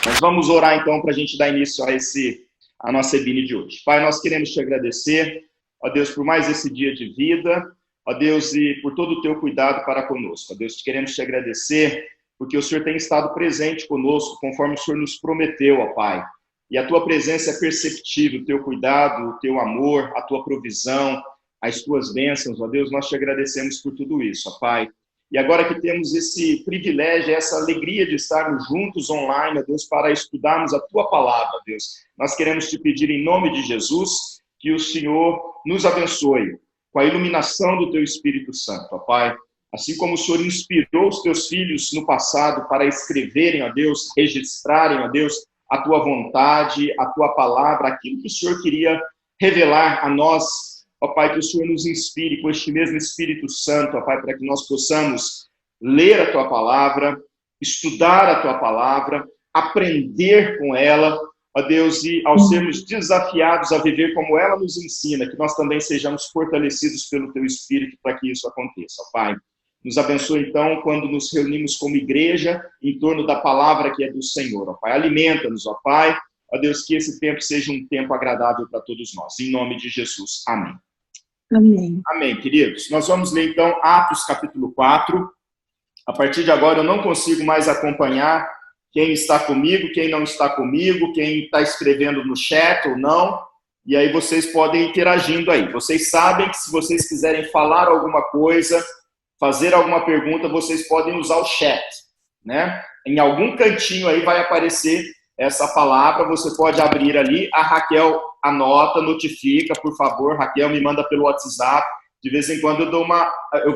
Mas vamos orar então para a gente dar início a nossa EBINE de hoje. Pai, nós queremos te agradecer, ó Deus, por mais esse dia de vida, ó Deus, e por todo o teu cuidado para conosco. Ó Deus, queremos te agradecer porque o Senhor tem estado presente conosco, conforme o Senhor nos prometeu, ó Pai. E a tua presença é perceptível, o teu cuidado, o teu amor, a tua provisão, as tuas bênçãos, ó Deus, nós te agradecemos por tudo isso, ó Pai. E agora que temos esse privilégio, essa alegria de estarmos juntos online, ó Deus, para estudarmos a tua palavra, ó Deus, nós queremos te pedir em nome de Jesus que o Senhor nos abençoe com a iluminação do teu Espírito Santo, ó Pai. Assim como o Senhor inspirou os teus filhos no passado para escreverem, ó Deus, registrarem, ó Deus, a tua vontade, a tua palavra, aquilo que o Senhor queria revelar a nós, ó Pai, que o Senhor nos inspire com este mesmo Espírito Santo, ó Pai, para que nós possamos ler a tua palavra, estudar a tua palavra, aprender com ela, ó Deus, e ao sermos desafiados a viver como ela nos ensina, que nós também sejamos fortalecidos pelo teu Espírito para que isso aconteça, ó Pai. Nos abençoe, então, quando nos reunimos como igreja em torno da palavra que é do Senhor, ó Pai. Alimenta-nos, ó Pai. Ó Deus, que esse tempo seja um tempo agradável para todos nós. Em nome de Jesus. Amém. Amém. Amém, queridos. Nós vamos ler, então, Atos, capítulo 4. A partir de agora, eu não consigo mais acompanhar quem está comigo, quem não está comigo, quem está escrevendo no chat ou não. E aí vocês podem ir interagindo aí. Vocês sabem que se vocês quiserem falar alguma coisa, fazer alguma pergunta, vocês podem usar o chat, né? Em algum cantinho aí vai aparecer essa palavra, você pode abrir ali, a Raquel anota, notifica, por favor, Raquel me manda pelo WhatsApp, de vez em quando eu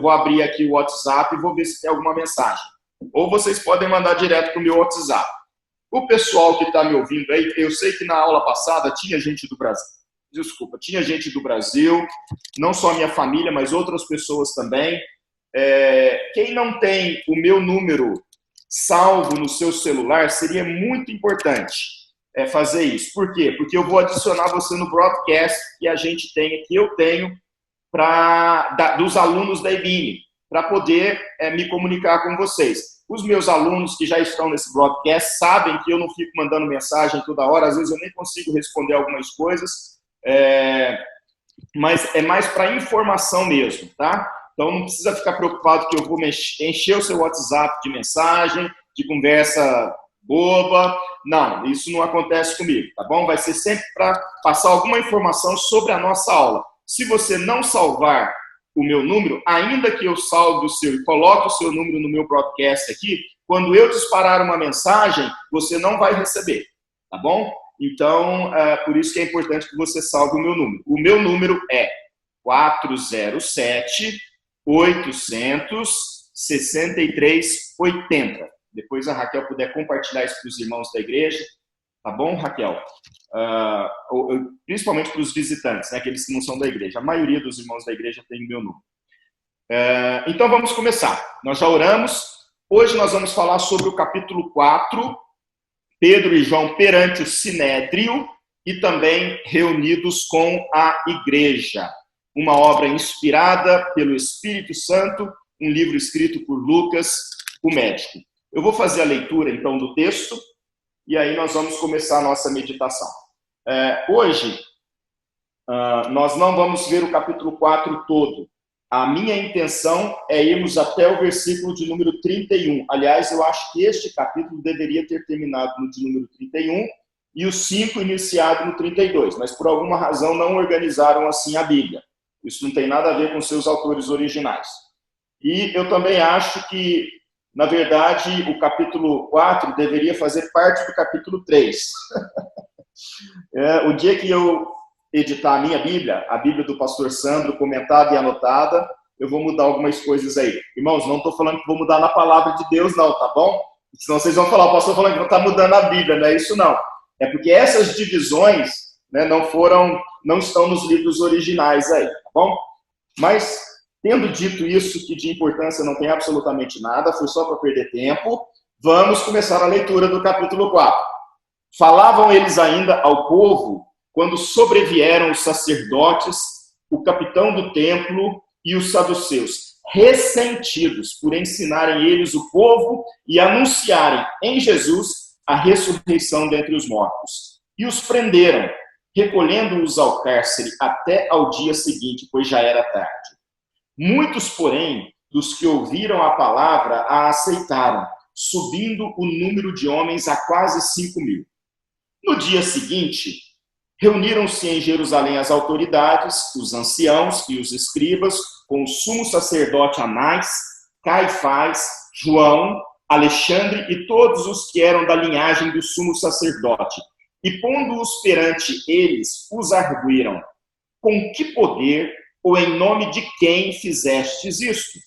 vou abrir aqui o WhatsApp e vou ver se tem alguma mensagem. Ou vocês podem mandar direto para o meu WhatsApp. O pessoal que está me ouvindo aí, eu sei que na aula passada tinha gente do Brasil, tinha gente do Brasil, não só a minha família, mas outras pessoas também. Quem não tem o meu número salvo no seu celular, seria muito importante fazer isso. Por quê? Porque eu vou adicionar você no broadcast que a gente tem, que eu tenho dos alunos da EBINE, para poder me comunicar com vocês. Os meus alunos que já estão nesse broadcast sabem que eu não fico mandando mensagem toda hora, às vezes eu nem consigo responder algumas coisas, mas é mais para informação mesmo, tá? Então, não precisa ficar preocupado que eu vou encher o seu WhatsApp de mensagem, de conversa boba. Não, isso não acontece comigo, tá bom? Vai ser sempre para passar alguma informação sobre a nossa aula. Se você não salvar o meu número, ainda que eu salve o seu e coloque o seu número no meu broadcast aqui, quando eu disparar uma mensagem, você não vai receber, tá bom? Então, por isso que é importante que você salve o meu número. O meu número é 407-863-80. Depois a Raquel puder compartilhar isso para os irmãos da igreja. Tá bom, Raquel? Principalmente para os visitantes, né, aqueles que não são da igreja. A maioria dos irmãos da igreja tem o meu número. Então vamos começar. Nós já oramos. Hoje nós vamos falar sobre o capítulo 4, Pedro e João perante o Sinédrio e também reunidos com a igreja. Uma obra inspirada pelo Espírito Santo, um livro escrito por Lucas, o médico. Eu vou fazer a leitura, então, do texto, e aí nós vamos começar a nossa meditação. Hoje, nós não vamos ver o capítulo 4 todo. A minha intenção é irmos até o versículo de número 31. Aliás, eu acho que este capítulo deveria ter terminado no de número 31 e o 5 iniciado no 32, mas por alguma razão não organizaram assim a Bíblia. Isso não tem nada a ver com seus autores originais. E eu também acho que, na verdade, o capítulo 4 deveria fazer parte do capítulo 3. O dia que eu editar a minha Bíblia, a Bíblia do pastor Sandro, comentada e anotada, eu vou mudar algumas coisas aí. Irmãos, não estou falando que vou mudar na palavra de Deus, não, tá bom? Senão vocês vão falar, o pastor falando que não está mudando a Bíblia, não é isso não. É porque essas divisões, né, não estão nos livros originais aí, tá bom? Mas, tendo dito isso, que de importância não tem absolutamente nada, foi só para perder tempo, vamos começar a leitura do capítulo 4. Falavam eles ainda ao povo quando sobrevieram os sacerdotes, o capitão do templo e os saduceus, ressentidos por ensinarem eles o povo e anunciarem em Jesus a ressurreição dentre os mortos. E os prenderam, recolhendo-os ao cárcere até ao dia seguinte, pois já era tarde. Muitos, porém, dos que ouviram a palavra a aceitaram, subindo o número de homens a quase 5.000. No dia seguinte, reuniram-se em Jerusalém as autoridades, os anciãos e os escribas, com o sumo sacerdote Anás, Caifás, João, Alexandre e todos os que eram da linhagem do sumo sacerdote. E pondo-os perante eles, os arguíram: com que poder ou em nome de quem fizestes isto?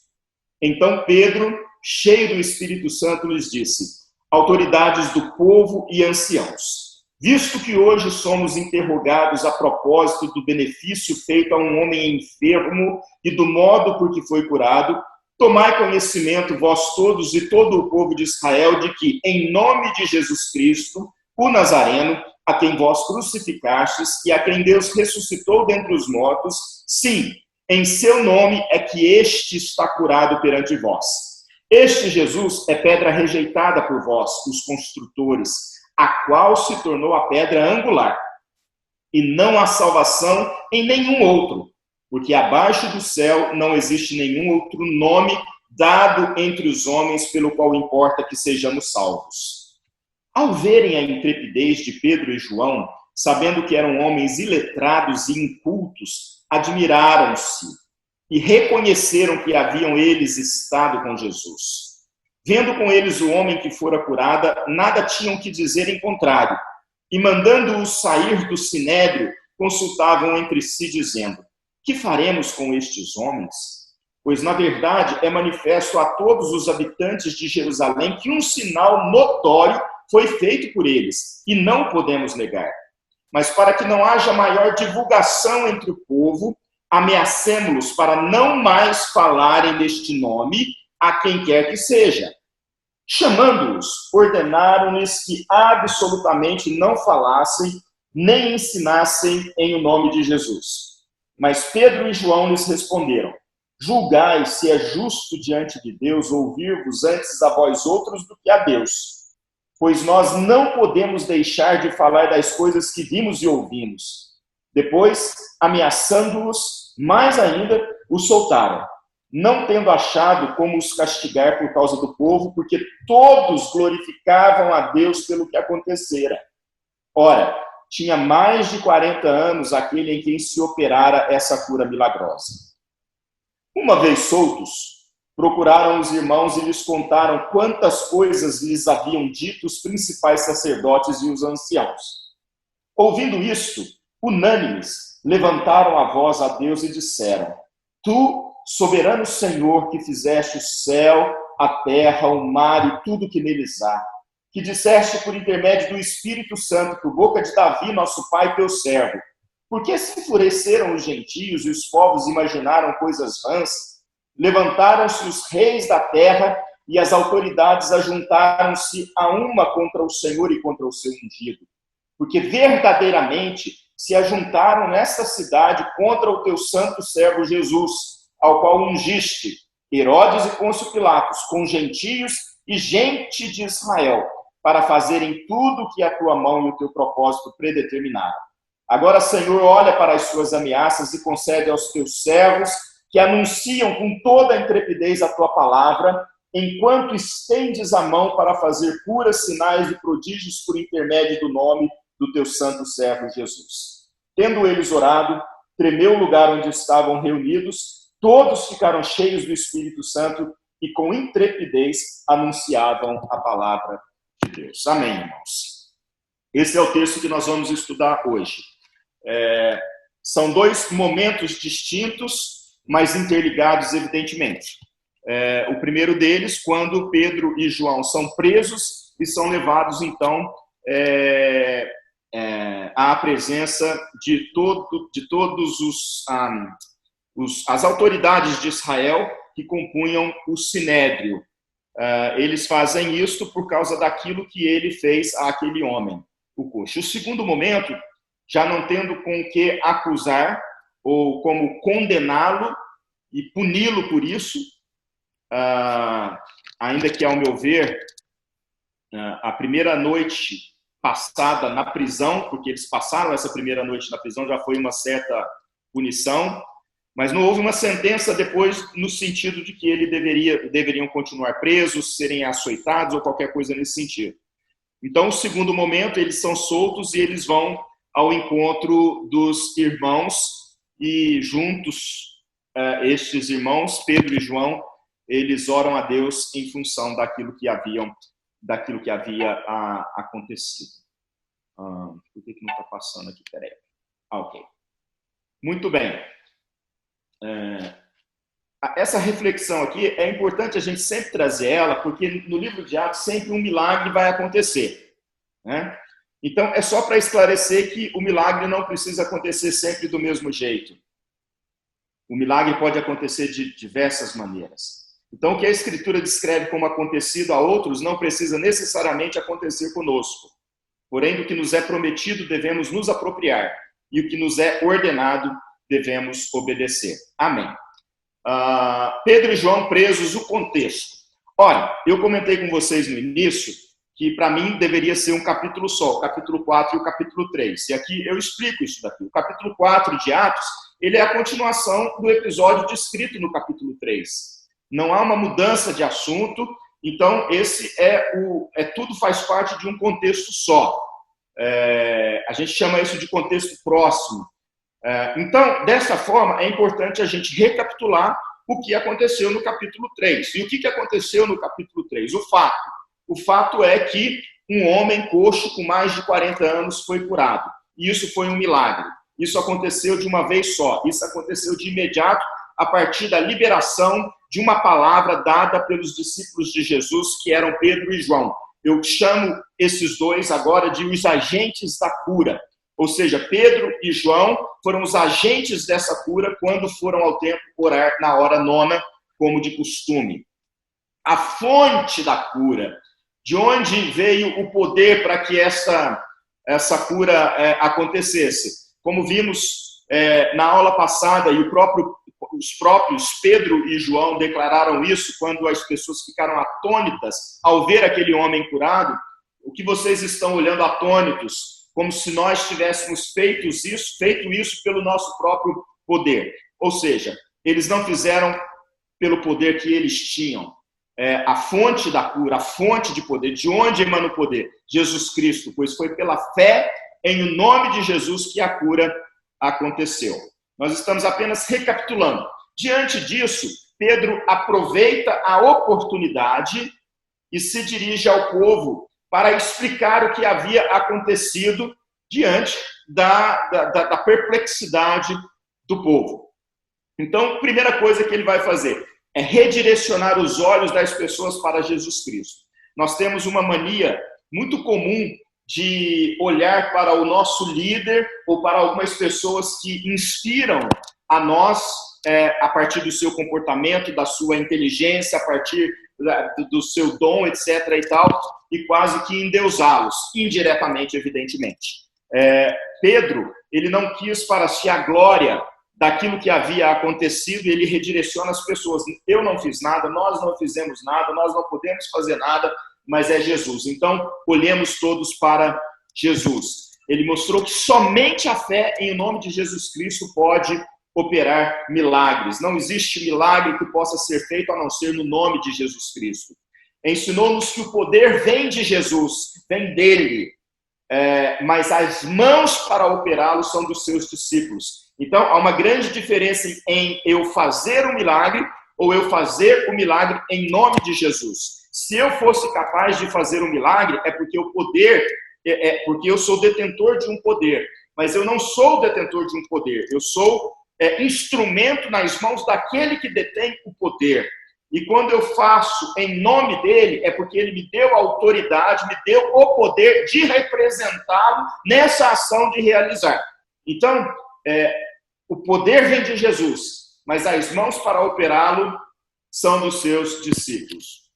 Então Pedro, cheio do Espírito Santo, lhes disse: autoridades do povo e anciãos, visto que hoje somos interrogados a propósito do benefício feito a um homem enfermo e do modo por que foi curado, tomai conhecimento, vós todos e todo o povo de Israel, de que, em nome de Jesus Cristo, o Nazareno, a quem vós crucificastes e a quem Deus ressuscitou dentre os mortos, sim, em seu nome é que este está curado perante vós. Este Jesus é pedra rejeitada por vós, os construtores, a qual se tornou a pedra angular. E não há salvação em nenhum outro, porque abaixo do céu não existe nenhum outro nome dado entre os homens pelo qual importa que sejamos salvos. Ao verem a intrepidez de Pedro e João, sabendo que eram homens iletrados e incultos, admiraram-se e reconheceram que haviam eles estado com Jesus. Vendo com eles o homem que fora curada, nada tinham que dizer em contrário, e mandando-os sair do sinédrio, consultavam entre si, dizendo: que faremos com estes homens? Pois, na verdade, é manifesto a todos os habitantes de Jerusalém que um sinal notório foi feito por eles, e não podemos negar. Mas para que não haja maior divulgação entre o povo, ameacemo-los para não mais falarem deste nome a quem quer que seja. Chamando-os, ordenaram-lhes que absolutamente não falassem, nem ensinassem em o nome de Jesus. Mas Pedro e João lhes responderam: julgai se é justo diante de Deus ouvir-vos antes a vós outros do que a Deus. Pois nós não podemos deixar de falar das coisas que vimos e ouvimos. Depois, ameaçando-os mais ainda, os soltaram, não tendo achado como os castigar por causa do povo, porque todos glorificavam a Deus pelo que acontecera. Ora, tinha mais de 40 anos aquele em quem se operara essa cura milagrosa. Uma vez soltos, procuraram os irmãos e lhes contaram quantas coisas lhes haviam dito os principais sacerdotes e os anciãos. Ouvindo isto, unânimes, levantaram a voz a Deus e disseram: tu, soberano Senhor, que fizeste o céu, a terra, o mar e tudo que neles há, que disseste por intermédio do Espírito Santo, por boca de Davi, nosso pai, teu servo, por que se enfureceram os gentios e os povos imaginaram coisas vãs? Levantaram-se os reis da terra e as autoridades ajuntaram-se a uma contra o Senhor e contra o seu ungido. Porque verdadeiramente se ajuntaram nesta cidade contra o teu santo servo Jesus, ao qual ungiste Herodes e Pôncio Pilatos, com gentios e gente de Israel, para fazerem tudo o que a tua mão e o teu propósito predeterminaram. Agora, Senhor, olha para as suas ameaças e concede aos teus servos que anunciam com toda a intrepidez a tua palavra, enquanto estendes a mão para fazer curas, sinais e prodígios por intermédio do nome do teu santo servo Jesus. Tendo eles orado, tremeu o lugar onde estavam reunidos, todos ficaram cheios do Espírito Santo e com intrepidez anunciavam a palavra de Deus. Amém, irmãos. Esse é o texto que nós vamos estudar hoje. São dois momentos distintos, mas interligados, evidentemente. O primeiro deles, quando Pedro e João são presos e são levados, então, à presença de todos as autoridades de Israel que compunham o Sinédrio. Eles fazem isto por causa daquilo que ele fez àquele homem, o coxo. O segundo momento, já não tendo com o que acusar, ou como condená-lo e puni-lo por isso, ainda que, ao meu ver, a primeira noite passada na prisão, porque eles passaram essa primeira noite na prisão, já foi uma certa punição, mas não houve uma sentença depois no sentido de que deveriam continuar presos, serem açoitados ou qualquer coisa nesse sentido. Então, no segundo momento, eles são soltos e eles vão ao encontro dos irmãos e juntos, estes irmãos, Pedro e João, eles oram a Deus em função daquilo que havia acontecido. Por que não está passando aqui? Peraí. Ok. Muito bem. Essa reflexão aqui é importante a gente sempre trazer ela, porque no livro de Atos sempre um milagre vai acontecer, né? Então, é só para esclarecer que o milagre não precisa acontecer sempre do mesmo jeito. O milagre pode acontecer de diversas maneiras. Então, o que a Escritura descreve como acontecido a outros não precisa necessariamente acontecer conosco. Porém, do que nos é prometido, devemos nos apropriar. E o que nos é ordenado, devemos obedecer. Amém. Pedro e João presos, o contexto. Olha, eu comentei com vocês no início que, para mim, deveria ser um capítulo só, o capítulo 4 e o capítulo 3. E aqui eu explico isso daqui. O capítulo 4 de Atos, ele é a continuação do episódio descrito no capítulo 3. Não há uma mudança de assunto, então esse tudo faz parte de um contexto só. A gente chama isso de contexto próximo. Então, dessa forma, é importante a gente recapitular o que aconteceu no capítulo 3. E o que aconteceu no capítulo 3? O fato é que um homem coxo com mais de 40 anos foi curado. E isso foi um milagre. Isso aconteceu de uma vez só. Isso aconteceu de imediato a partir da liberação de uma palavra dada pelos discípulos de Jesus, que eram Pedro e João. Eu chamo esses dois agora de os agentes da cura. Ou seja, Pedro e João foram os agentes dessa cura quando foram ao templo orar na hora nona, como de costume. A fonte da cura, de onde veio o poder para que essa cura acontecesse. Como vimos na aula passada, e os próprios Pedro e João declararam isso quando as pessoas ficaram atônitas ao ver aquele homem curado. O que vocês estão olhando atônitos? Como se nós tivéssemos feito isso pelo nosso próprio poder. Ou seja, eles não fizeram pelo poder que eles tinham. A fonte da cura, a fonte de poder, de onde emana o poder? Jesus Cristo, pois foi pela fé em nome de Jesus que a cura aconteceu. Nós estamos apenas recapitulando. Diante disso, Pedro aproveita a oportunidade e se dirige ao povo para explicar o que havia acontecido diante da perplexidade do povo. Então, a primeira coisa que ele vai fazer é redirecionar os olhos das pessoas para Jesus Cristo. Nós temos uma mania muito comum de olhar para o nosso líder ou para algumas pessoas que inspiram a nós a partir do seu comportamento, da sua inteligência, a partir do seu dom, etc. e tal, e quase que endeusá-los, indiretamente, evidentemente. Pedro, ele não quis para si a glória daquilo que havia acontecido, e ele redireciona as pessoas. Eu não fiz nada, nós não fizemos nada, nós não podemos fazer nada, mas é Jesus. Então, olhemos todos para Jesus. Ele mostrou que somente a fé em nome de Jesus Cristo pode operar milagres. Não existe milagre que possa ser feito a não ser no nome de Jesus Cristo. Ensinou-nos que o poder vem de Jesus, vem dele, mas as mãos para operá-lo são dos seus discípulos. Então, há uma grande diferença em eu fazer um milagre ou eu fazer o milagre em nome de Jesus. Se eu fosse capaz de fazer um milagre, é porque o poder, porque eu sou detentor de um poder. Mas eu não sou detentor de um poder, eu sou instrumento nas mãos daquele que detém o poder. E quando eu faço em nome dele, é porque ele me deu a autoridade, me deu o poder de representá-lo nessa ação de realizar. Então, o poder vem de Jesus, mas as mãos para operá-lo são dos seus discípulos.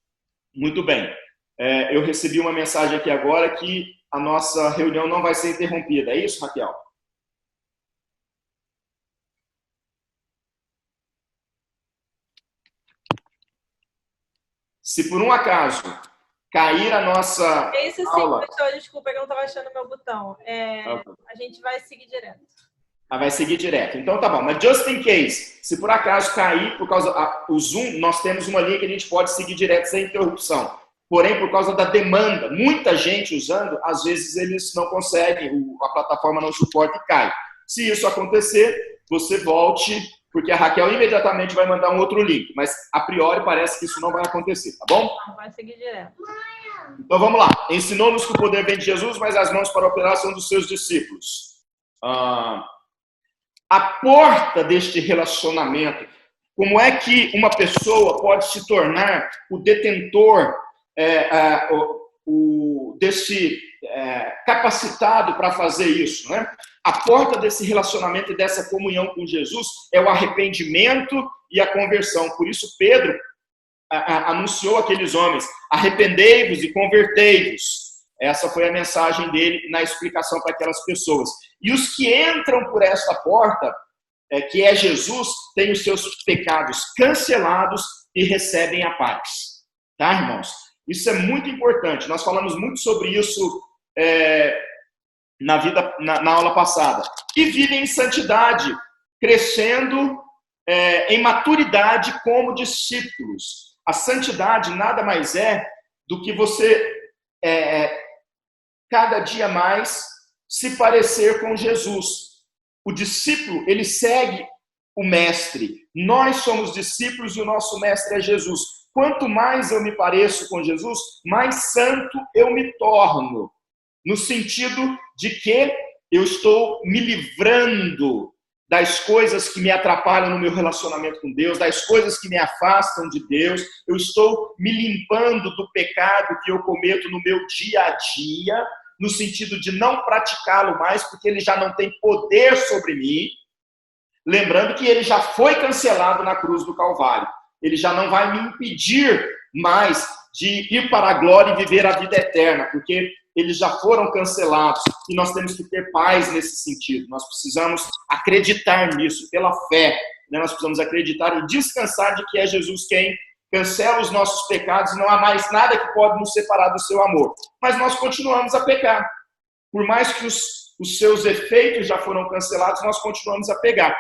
Muito bem. Eu recebi uma mensagem aqui agora que a nossa reunião não vai ser interrompida. É isso, Raquel? Se por um acaso cair a nossa Esse sim, aula... professor, desculpa que eu não estava achando meu botão. A gente vai seguir direto. Vai seguir direto. Então tá bom. Mas just in case, se por acaso cair, por causa do Zoom, nós temos uma linha que a gente pode seguir direto sem interrupção. Porém, por causa da demanda, muita gente usando, às vezes eles não conseguem, a plataforma não suporta e cai. Se isso acontecer, você volte, porque a Raquel imediatamente vai mandar um outro link. Mas, a priori, parece que isso não vai acontecer, tá bom? Não, vai seguir direto. Então vamos lá. Ensinou-nos que o poder vem de Jesus, mas as mãos para operar são dos seus discípulos. A porta deste relacionamento, como é que uma pessoa pode se tornar o detentor desse capacitado para fazer isso, né? A porta desse relacionamento e dessa comunhão com Jesus é o arrependimento e a conversão. Por isso Pedro anunciou àqueles homens: arrependei-vos e convertei-vos. Essa foi a mensagem dele na explicação para aquelas pessoas. E os que entram por esta porta, que é Jesus, têm os seus pecados cancelados e recebem a paz. Tá, irmãos? Isso é muito importante. Nós falamos muito sobre isso na aula passada. E vivem em santidade, crescendo em maturidade como discípulos. A santidade nada mais é do que você cada dia mais se parecer com Jesus. O discípulo, ele segue o mestre. Nós somos discípulos e o nosso mestre é Jesus. Quanto mais eu me pareço com Jesus, mais santo eu me torno. No sentido de que eu estou me livrando das coisas que me atrapalham no meu relacionamento com Deus, das coisas que me afastam de Deus. Eu estou me limpando do pecado que eu cometo no meu dia a dia, no sentido de não praticá-lo mais, porque ele já não tem poder sobre mim. Lembrando que ele já foi cancelado na cruz do Calvário. Ele já não vai me impedir mais de ir para a glória e viver a vida eterna, porque eles já foram cancelados. E nós temos que ter paz nesse sentido. Nós precisamos acreditar nisso, pela fé. Nós precisamos acreditar e descansar de que é Jesus quem cancela os nossos pecados e não há mais nada que pode nos separar do seu amor. Mas nós continuamos a pecar. Por mais que os seus efeitos já foram cancelados, nós continuamos a pecar.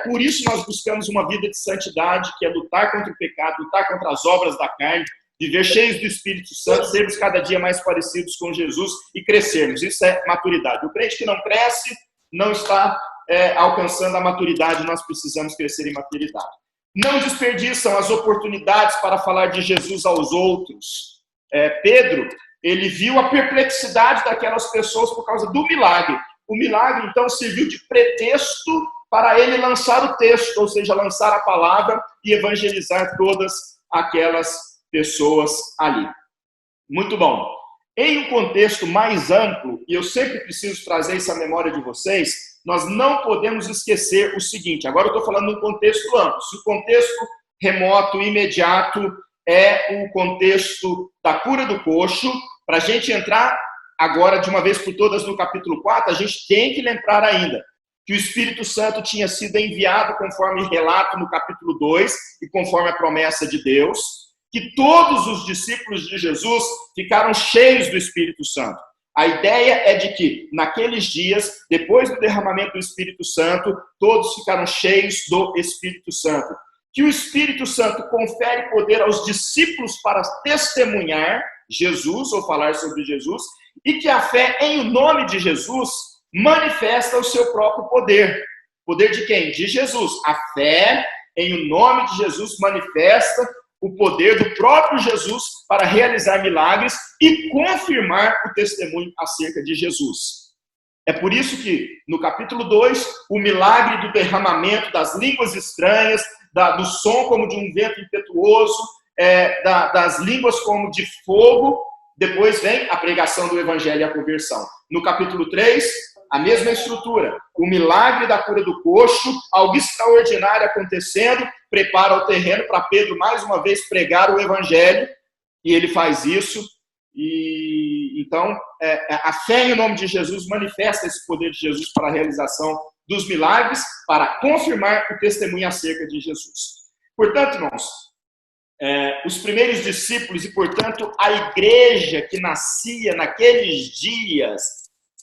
Por isso nós buscamos uma vida de santidade, que é lutar contra o pecado, lutar contra as obras da carne, viver cheios do Espírito Santo, sermos cada dia mais parecidos com Jesus e crescermos. Isso é maturidade. O crente que não cresce não está alcançando a maturidade. Nós precisamos crescer em maturidade. Não desperdiçam as oportunidades para falar de Jesus aos outros. Pedro, ele viu a perplexidade daquelas pessoas por causa do milagre. O milagre, então, serviu de pretexto para ele lançar o texto, ou seja, lançar a palavra e evangelizar todas aquelas pessoas ali. Muito bom. Em um contexto mais amplo, e eu sempre preciso trazer essa memória de vocês, nós não podemos esquecer o seguinte. Agora eu estou falando num contexto amplo. Se o contexto remoto, imediato, é o contexto da cura do coxo, para a gente entrar agora de uma vez por todas no capítulo 4, a gente tem que lembrar ainda que o Espírito Santo tinha sido enviado conforme relato no capítulo 2 e conforme a promessa de Deus, que todos os discípulos de Jesus ficaram cheios do Espírito Santo. A ideia é de que, naqueles dias, depois do derramamento do Espírito Santo, todos ficaram cheios do Espírito Santo. Que o Espírito Santo confere poder aos discípulos para testemunhar Jesus, ou falar sobre Jesus, e que a fé em o nome de Jesus manifesta o seu próprio poder. Poder de quem? De Jesus. A fé em o nome de Jesus manifesta o poder do próprio Jesus para realizar milagres e confirmar o testemunho acerca de Jesus. É por isso que, no capítulo 2, o milagre do derramamento das línguas estranhas, do som como de um vento impetuoso, das línguas como de fogo, depois vem a pregação do evangelho e a conversão. No capítulo 3, a mesma estrutura. O milagre da cura do coxo, algo extraordinário acontecendo, prepara o terreno para Pedro mais uma vez pregar o evangelho, e ele faz isso. E então a fé em nome de Jesus manifesta esse poder de Jesus para a realização dos milagres, para confirmar o testemunho acerca de Jesus. Portanto, irmãos, os primeiros discípulos e, portanto, a igreja que nascia naqueles dias.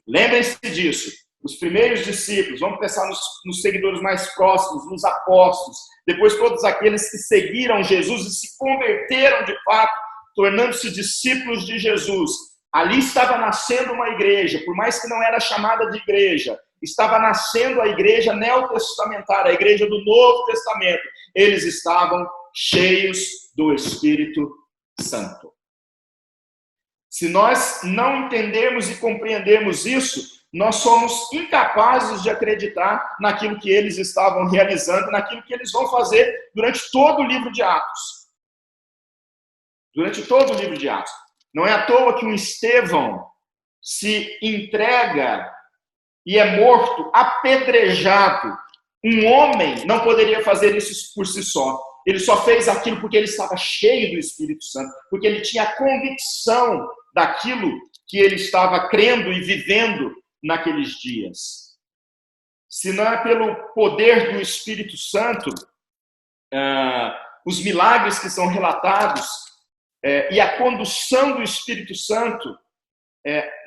Lembrem-se disso. Os primeiros discípulos, vamos pensar nos seguidores mais próximos, nos apóstolos, depois todos aqueles que seguiram Jesus e se converteram de fato, tornando-se discípulos de Jesus. Ali estava nascendo uma igreja, por mais que não era chamada de igreja, estava nascendo a igreja neotestamentária, a igreja do Novo Testamento. Eles estavam cheios do Espírito Santo. Se nós não entendermos e compreendermos isso, nós somos incapazes de acreditar naquilo que eles estavam realizando, naquilo que eles vão fazer durante todo o livro de Atos. Durante todo o livro de Atos. Não é à toa que um Estevão se entrega e é morto, apedrejado. Um homem não poderia fazer isso por si só. Ele só fez aquilo porque ele estava cheio do Espírito Santo, porque ele tinha a convicção daquilo que ele estava crendo e vivendo naqueles dias. Se não é pelo poder do Espírito Santo, os milagres que são relatados e a condução do Espírito Santo,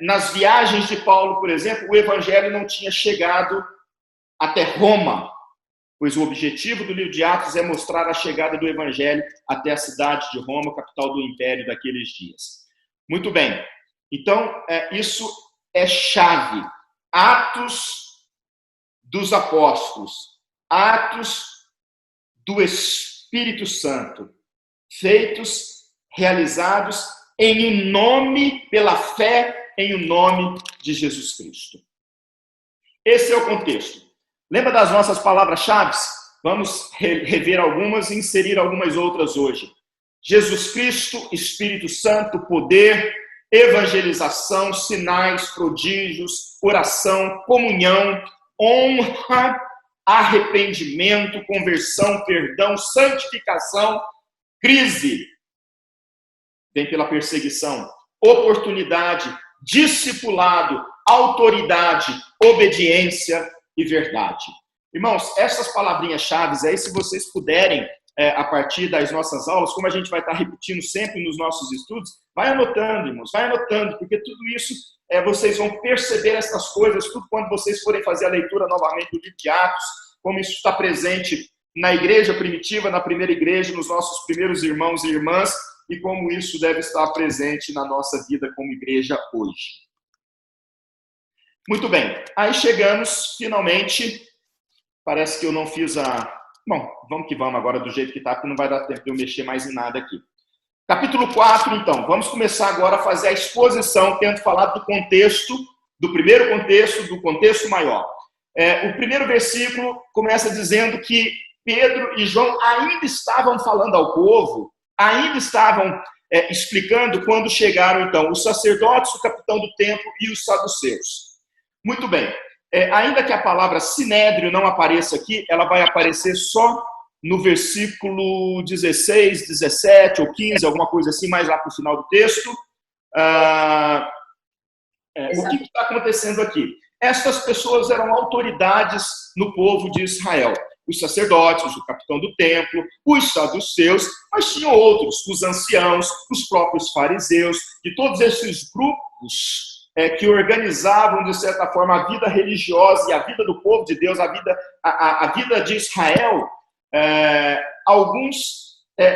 nas viagens de Paulo, por exemplo, o evangelho não tinha chegado até Roma, pois o objetivo do livro de Atos é mostrar a chegada do evangelho até a cidade de Roma, capital do império daqueles dias. Muito bem, então isso é chave. Atos dos apóstolos, Atos do Espírito Santo, feitos, realizados em um nome, pela fé em o nome de Jesus Cristo. Esse é o contexto. Lembra das nossas palavras-chave? Vamos rever algumas e inserir algumas outras hoje. Jesus Cristo, Espírito Santo, poder, evangelização, sinais, prodígios, oração, comunhão, honra, arrependimento, conversão, perdão, santificação, crise. Vem pela perseguição, oportunidade, discipulado, autoridade, obediência e verdade. Irmãos, essas palavrinhas-chave aí, se vocês puderem, a partir das nossas aulas, como a gente vai estar repetindo sempre nos nossos estudos, vai anotando, irmãos, vai anotando, porque tudo isso, vocês vão perceber essas coisas, tudo quando vocês forem fazer a leitura novamente do livro de Atos, como isso está presente na igreja primitiva, na primeira igreja, nos nossos primeiros irmãos e irmãs, e como isso deve estar presente na nossa vida como igreja hoje. Muito bem, aí chegamos, finalmente, parece que eu não fiz Bom, vamos que vamos agora do jeito que está, porque não vai dar tempo de eu mexer mais em nada aqui. Capítulo 4, então, vamos começar agora a fazer a exposição, tendo falado do contexto, do primeiro contexto, do contexto maior. O primeiro versículo começa dizendo que Pedro e João ainda estavam falando ao povo, ainda estavam explicando quando chegaram, então, os sacerdotes, o capitão do templo e os saduceus. Muito bem. Ainda que a palavra sinédrio não apareça aqui, ela vai aparecer só no versículo 16, 17 ou 15, alguma coisa assim, mais lá para o final do texto. O que está acontecendo aqui? Estas pessoas eram autoridades no povo de Israel. Os sacerdotes, o capitão do templo, os saduceus, mas tinham outros, os anciãos, os próprios fariseus, e todos esses grupos que organizavam, de certa forma, a vida religiosa e a vida do povo de Deus, a vida de Israel. Alguns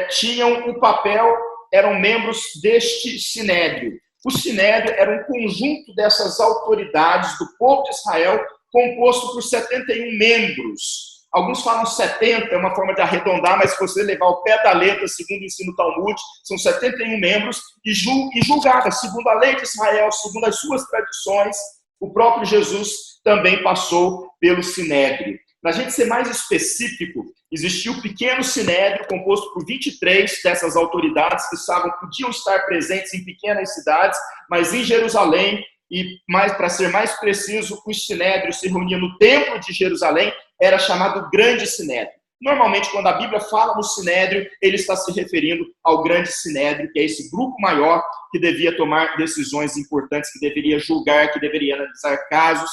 tinham o papel, eram membros deste sinédrio. O sinédrio era um conjunto dessas autoridades do povo de Israel, composto por 71 membros. Alguns falam 70, é uma forma de arredondar, mas se você levar o pé da letra, segundo o ensino talmúdico, são 71 membros, e julgava, segundo a lei de Israel, segundo as suas tradições. O próprio Jesus também passou pelo sinédrio. Para a gente ser mais específico, existia o pequeno sinédrio, composto por 23 dessas autoridades que podiam estar presentes em pequenas cidades, mas em Jerusalém, e para ser mais preciso, o sinédrio se reunia no templo de Jerusalém, era chamado Grande Sinédrio. Normalmente, quando a Bíblia fala no sinédrio, ele está se referindo ao Grande Sinédrio, que é esse grupo maior que devia tomar decisões importantes, que deveria julgar, que deveria analisar casos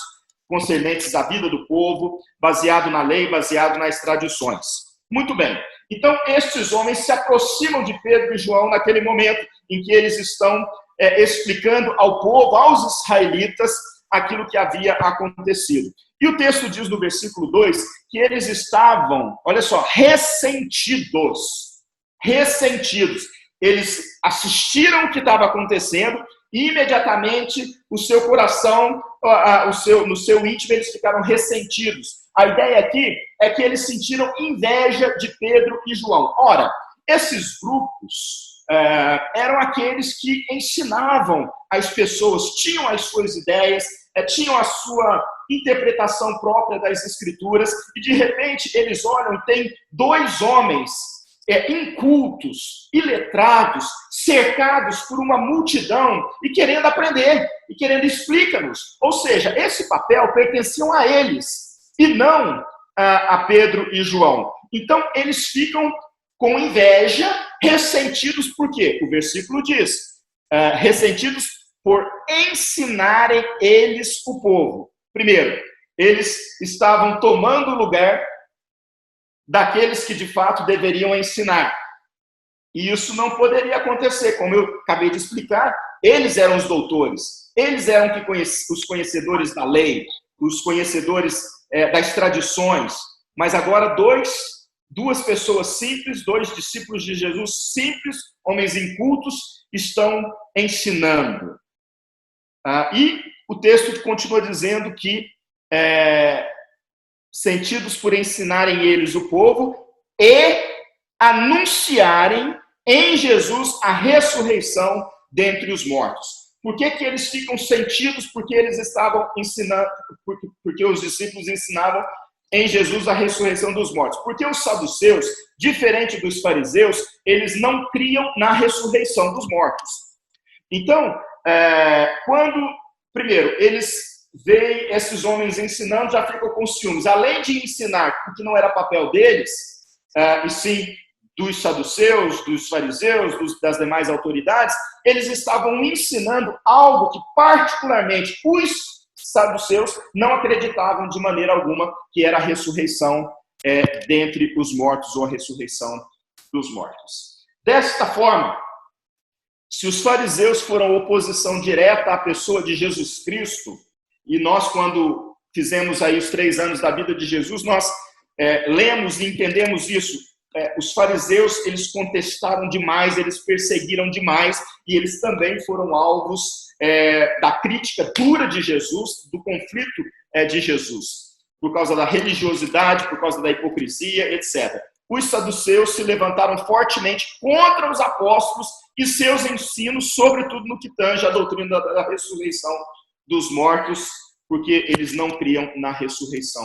concernentes à vida do povo, baseado na lei, baseado nas tradições. Muito bem. Então, estes homens se aproximam de Pedro e João naquele momento em que eles estão explicando ao povo, aos israelitas, aquilo que havia acontecido. E o texto diz no versículo 2 que eles estavam, olha só, ressentidos. Ressentidos. Eles assistiram o que estava acontecendo e imediatamente o seu coração, no seu íntimo, eles ficaram ressentidos. A ideia aqui é que eles sentiram inveja de Pedro e João. Ora, esses grupos eram aqueles que ensinavam as pessoas, tinham as suas ideias, tinham a sua interpretação própria das escrituras, e de repente eles olham e tem dois homens incultos, iletrados, cercados por uma multidão e querendo aprender, e querendo explica-nos. Ou seja, esse papel pertenciam a eles, e não a Pedro e João. Então eles ficam com inveja, ressentidos por quê? O versículo diz, ressentidos por ensinarem eles o povo. Primeiro, eles estavam tomando o lugar daqueles que de fato deveriam ensinar. E isso não poderia acontecer, como eu acabei de explicar. Eles eram os doutores, eles eram os conhecedores da lei, os conhecedores das tradições. Mas agora duas pessoas simples, dois discípulos de Jesus simples, homens incultos, estão ensinando. E o texto continua dizendo que sentidos por ensinarem eles o povo e anunciarem em Jesus a ressurreição dentre os mortos. Por que eles ficam sentidos? Porque eles estavam ensinando, porque os discípulos ensinavam em Jesus a ressurreição dos mortos. Porque os saduceus, diferente dos fariseus, eles não criam na ressurreição dos mortos. Então, primeiro, eles veem esses homens ensinando, já ficam com ciúmes. Além de ensinar o que não era papel deles, e sim dos saduceus, dos fariseus, das demais autoridades, eles estavam ensinando algo que particularmente os saduceus não acreditavam de maneira alguma, que era a ressurreição dentre os mortos, ou a ressurreição dos mortos. Desta forma, se os fariseus foram oposição direta à pessoa de Jesus Cristo, e nós, quando fizemos aí os 3 anos da vida de Jesus, nós lemos e entendemos isso. Os fariseus, eles contestaram demais, eles perseguiram demais, e eles também foram alvos da crítica dura de Jesus, do conflito de Jesus, por causa da religiosidade, por causa da hipocrisia, etc. Os saduceus se levantaram fortemente contra os apóstolos e seus ensinos, sobretudo no que tange a doutrina da ressurreição dos mortos, porque eles não criam na ressurreição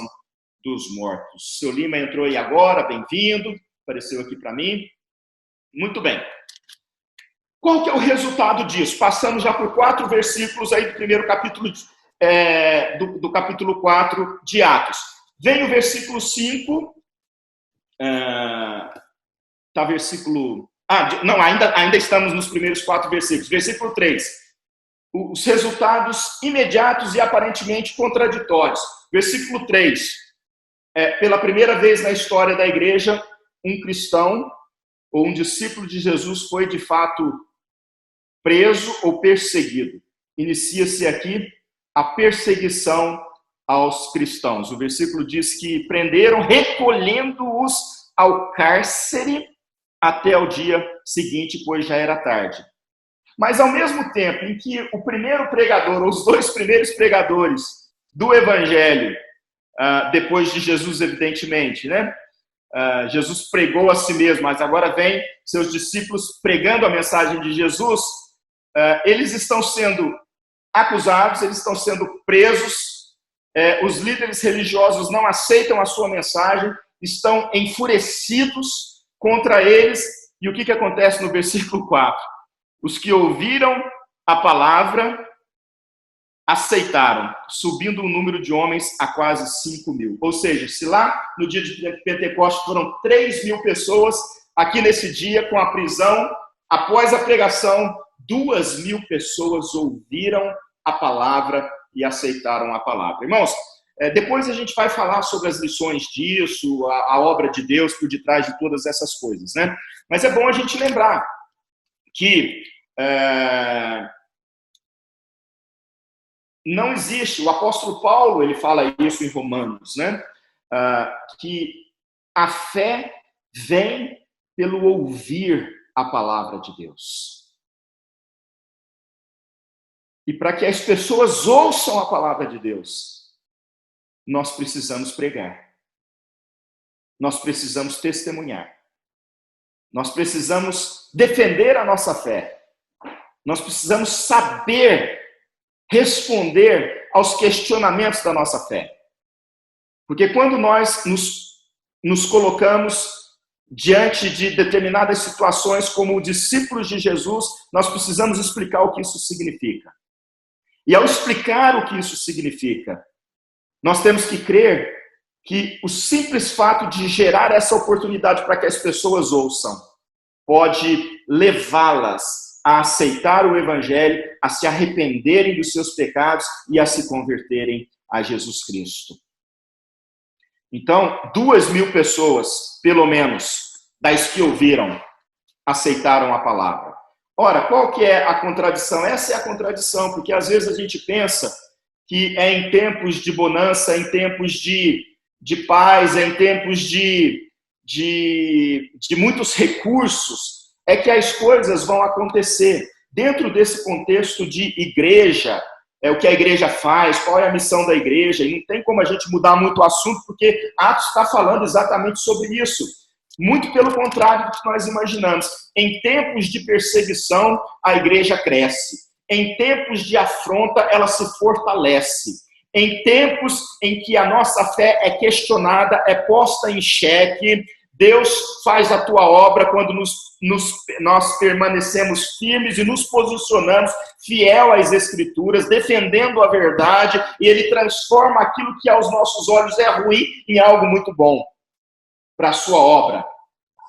dos mortos. Seu Lima entrou aí agora, bem-vindo, apareceu aqui para mim. Muito bem. Qual que é o resultado disso? Passamos já por 4 versículos aí do primeiro capítulo, do capítulo 4 de Atos. Vem o versículo 5, versículo... não, ainda estamos nos primeiros 4 versículos. Versículo 3. Os resultados imediatos e aparentemente contraditórios. Versículo 3. Pela primeira vez na história da igreja, um cristão ou um discípulo de Jesus foi de fato preso ou perseguido. Inicia-se aqui a perseguição aos cristãos. O versículo diz que prenderam, recolhendo-os ao cárcere até o dia seguinte, pois já era tarde. Mas ao mesmo tempo em que o primeiro pregador, ou os 2 primeiros pregadores do evangelho, depois de Jesus, evidentemente, né? Jesus pregou a si mesmo, mas agora vem seus discípulos pregando a mensagem de Jesus. Eles estão sendo acusados, eles estão sendo presos, os líderes religiosos não aceitam a sua mensagem, estão enfurecidos contra eles, e o que acontece no versículo 4? Os que ouviram a palavra aceitaram, subindo o número de homens a quase 5.000. Ou seja, se lá no dia de Pentecostes foram 3.000 pessoas, aqui nesse dia, com a prisão, após a pregação, 2.000 pessoas ouviram a palavra e aceitaram a palavra. Irmãos, Depois a gente vai falar sobre as lições disso, a obra de Deus por detrás de todas essas coisas, né? Mas é bom a gente lembrar que não existe, o apóstolo Paulo, ele fala isso em Romanos, né? Que a fé vem pelo ouvir a palavra de Deus. E para que as pessoas ouçam a palavra de Deus, nós precisamos pregar. Nós precisamos testemunhar. Nós precisamos defender a nossa fé. Nós precisamos saber responder aos questionamentos da nossa fé. Porque quando nós nos colocamos diante de determinadas situações como discípulos de Jesus, nós precisamos explicar o que isso significa. E ao explicar o que isso significa, nós temos que crer que o simples fato de gerar essa oportunidade para que as pessoas ouçam pode levá-las a aceitar o Evangelho, a se arrependerem dos seus pecados e a se converterem a Jesus Cristo. Então, 2.000 pessoas, pelo menos, das que ouviram, aceitaram a palavra. Ora, qual que é a contradição? Essa é a contradição, porque às vezes a gente pensa que é em tempos de bonança, em tempos de paz, em tempos de muitos recursos, é que as coisas vão acontecer. Dentro desse contexto de igreja, o que a igreja faz, qual é a missão da igreja, e não tem como a gente mudar muito o assunto, porque Atos está falando exatamente sobre isso. Muito pelo contrário do que nós imaginamos. Em tempos de perseguição, a igreja cresce. Em tempos de afronta, ela se fortalece. Em tempos em que a nossa fé é questionada, é posta em xeque, Deus faz a tua obra quando nós permanecemos firmes e nos posicionamos fiel às Escrituras, defendendo a verdade, e Ele transforma aquilo que aos nossos olhos é ruim em algo muito bom para a sua obra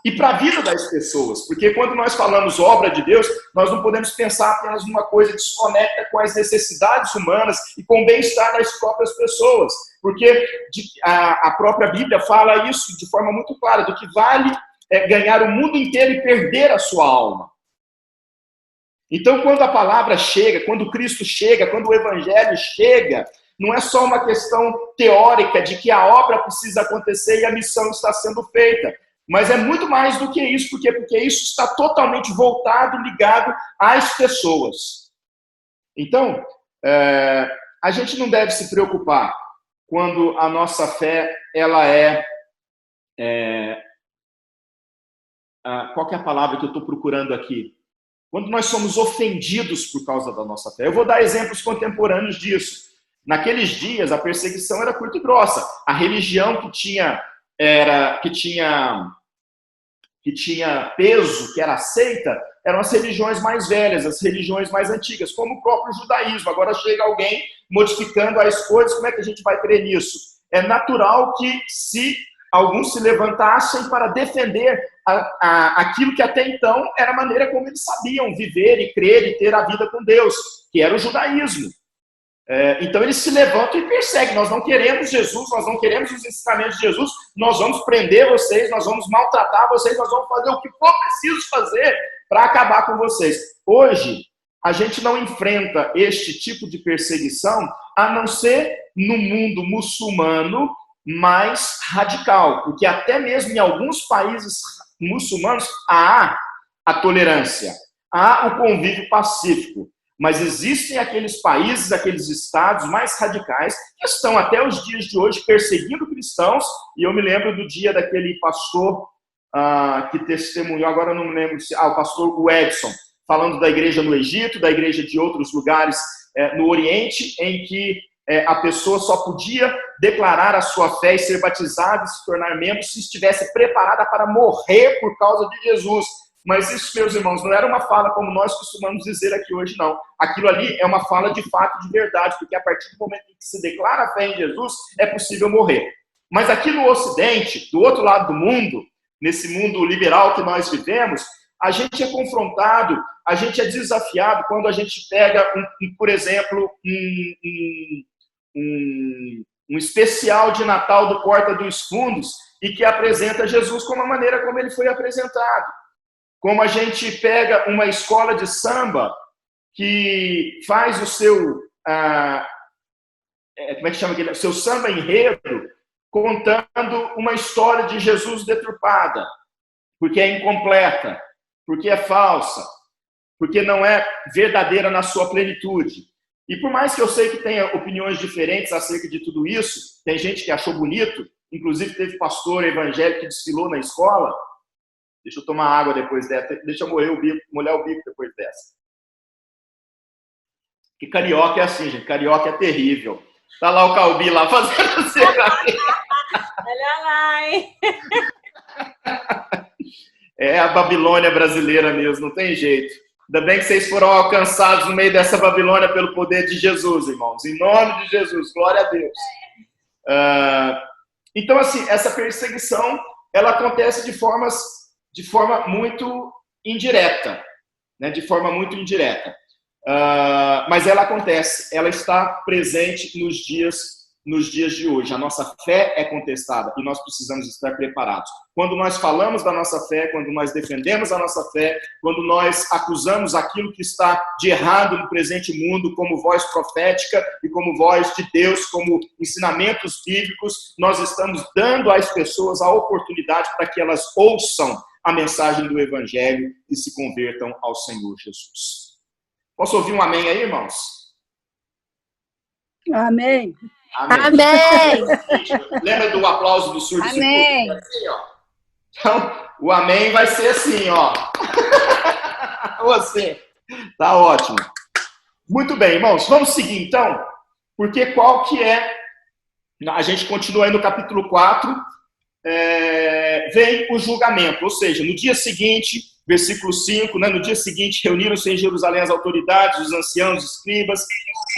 e para a vida das pessoas. Porque quando nós falamos obra de Deus, nós não podemos pensar apenas numa coisa desconecta com as necessidades humanas e com o bem-estar das próprias pessoas. Porque a própria Bíblia fala isso de forma muito clara, do que vale ganhar o mundo inteiro e perder a sua alma. Então, quando a palavra chega, quando Cristo chega, quando o Evangelho chega, não é só uma questão teórica de que a obra precisa acontecer e a missão está sendo feita. Mas é muito mais do que isso, porque isso está totalmente voltado, ligado às pessoas. Então, a gente não deve se preocupar quando a nossa fé, ela qual que é a palavra que eu estou procurando aqui? Quando nós somos ofendidos por causa da nossa fé. Eu vou dar exemplos contemporâneos disso. Naqueles dias, a perseguição era curta e grossa. A religião que tinha peso, que era aceita, eram as religiões mais velhas, as religiões mais antigas, como o próprio judaísmo. Agora chega alguém modificando as coisas, como é que a gente vai crer nisso? É natural que alguns se levantassem para defender aquilo que até então era a maneira como eles sabiam viver e crer e ter a vida com Deus, que era o judaísmo. Então eles se levantam e perseguem. Nós não queremos Jesus, nós não queremos os ensinamentos de Jesus, nós vamos prender vocês, nós vamos maltratar vocês, nós vamos fazer o que for preciso fazer para acabar com vocês. Hoje, a gente não enfrenta este tipo de perseguição a não ser no mundo muçulmano mais radical, porque até mesmo em alguns países muçulmanos há a tolerância, há o convívio pacífico. Mas existem aqueles países, aqueles estados mais radicais que estão até os dias de hoje perseguindo cristãos. E eu me lembro do dia daquele pastor que testemunhou, agora eu não me lembro, o pastor Edson, falando da igreja no Egito, da igreja de outros lugares no Oriente, em que a pessoa só podia declarar a sua fé e ser batizada e se tornar membro se estivesse preparada para morrer por causa de Jesus. Mas isso, meus irmãos, não era uma fala como nós costumamos dizer aqui hoje, não. Aquilo ali é uma fala de fato, de verdade, porque a partir do momento em que se declara a fé em Jesus, é possível morrer. Mas aqui no Ocidente, do outro lado do mundo, nesse mundo liberal que nós vivemos, a gente é confrontado, a gente é desafiado quando a gente pega, por exemplo, um especial de Natal do Porta dos Fundos e que apresenta Jesus como a maneira como ele foi apresentado. Como a gente pega uma escola de samba que faz o seu, como é que chama aquele? O seu samba enredo, contando uma história de Jesus deturpada, porque é incompleta, porque é falsa, porque não é verdadeira na sua plenitude. E por mais que eu sei que tenha opiniões diferentes acerca de tudo isso, tem gente que achou bonito, inclusive teve pastor evangélico que desfilou na escola. Deixa eu tomar água depois dessa, deixa eu molhar o bico depois dessa. Que carioca é assim, gente, carioca é terrível. Tá lá o Calbi lá fazendo assim. Olha lá, hein? É a Babilônia brasileira mesmo, não tem jeito. Ainda bem que vocês foram alcançados no meio dessa Babilônia pelo poder de Jesus, irmãos. Em nome de Jesus, glória a Deus. Então, assim, essa perseguição, ela acontece de forma muito indireta, né? De forma muito indireta. Mas ela acontece, ela está presente nos dias de hoje. A nossa fé é contestada e nós precisamos estar preparados. Quando nós falamos da nossa fé, quando nós defendemos a nossa fé, quando nós acusamos aquilo que está de errado no presente mundo como voz profética e como voz de Deus, como ensinamentos bíblicos, nós estamos dando às pessoas a oportunidade para que elas ouçam a mensagem do Evangelho e se convertam ao Senhor Jesus. Posso ouvir um amém aí, irmãos? Amém. Amém. Amém. Lembra do aplauso do surdo? Amém. Assim, ó. Então, o amém vai ser assim, ó. Ou assim. Tá ótimo. Muito bem, irmãos. Vamos seguir, então. Porque qual que é... A gente continua aí no capítulo 4. Vem o julgamento. Ou seja, no dia seguinte, versículo 5, né, no dia seguinte, reuniram-se em Jerusalém as autoridades, os anciãos, os escribas.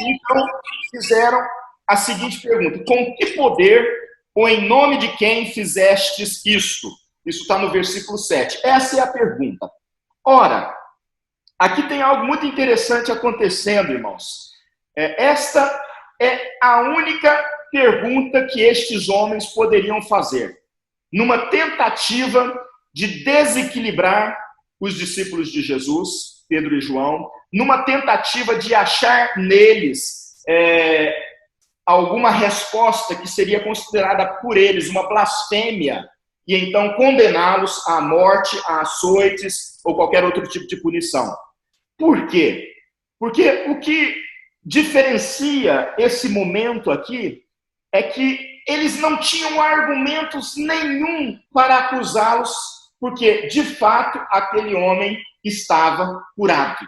E então, fizeram a seguinte pergunta: com que poder ou em nome de quem fizestes isto? Isso está no versículo 7. Essa é a pergunta. Ora, aqui tem algo muito interessante acontecendo, irmãos. Esta é a única pergunta que estes homens poderiam fazer, numa tentativa de desequilibrar os discípulos de Jesus, Pedro e João, numa tentativa de achar neles alguma resposta que seria considerada por eles uma blasfêmia, e então condená-los à morte, a açoites ou qualquer outro tipo de punição. Por quê? Porque o que diferencia esse momento aqui é que eles não tinham argumentos nenhum para acusá-los, porque, de fato, aquele homem estava curado.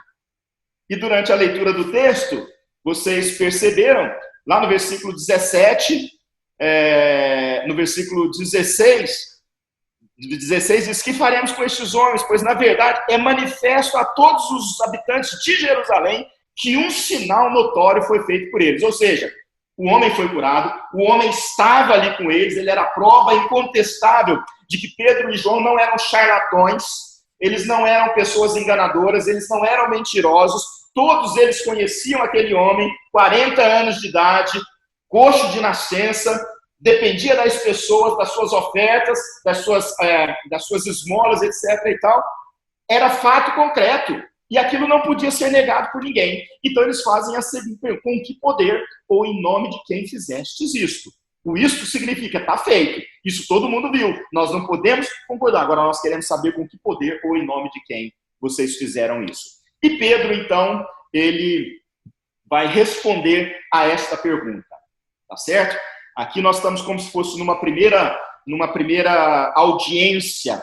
E durante a leitura do texto, vocês perceberam, lá no versículo 17, no versículo 16 diz: que faremos com estes homens? Pois, na verdade, é manifesto a todos os habitantes de Jerusalém que um sinal notório foi feito por eles. Ou seja, o homem foi curado, o homem estava ali com eles, ele era a prova incontestável de que Pedro e João não eram charlatões, eles não eram pessoas enganadoras, eles não eram mentirosos, todos eles conheciam aquele homem, 40 anos de idade, coxo de nascença, dependia das pessoas, das suas ofertas, das suas esmolas, etc. e tal. Era fato concreto. E aquilo não podia ser negado por ninguém. Então eles fazem a seguinte pergunta: com que poder ou em nome de quem fizestes isto? O isto significa, está feito. Isso todo mundo viu. Nós não podemos concordar. Agora nós queremos saber com que poder ou em nome de quem vocês fizeram isso. E Pedro, então, ele vai responder a esta pergunta. Tá certo? Aqui nós estamos como se fosse numa primeira audiência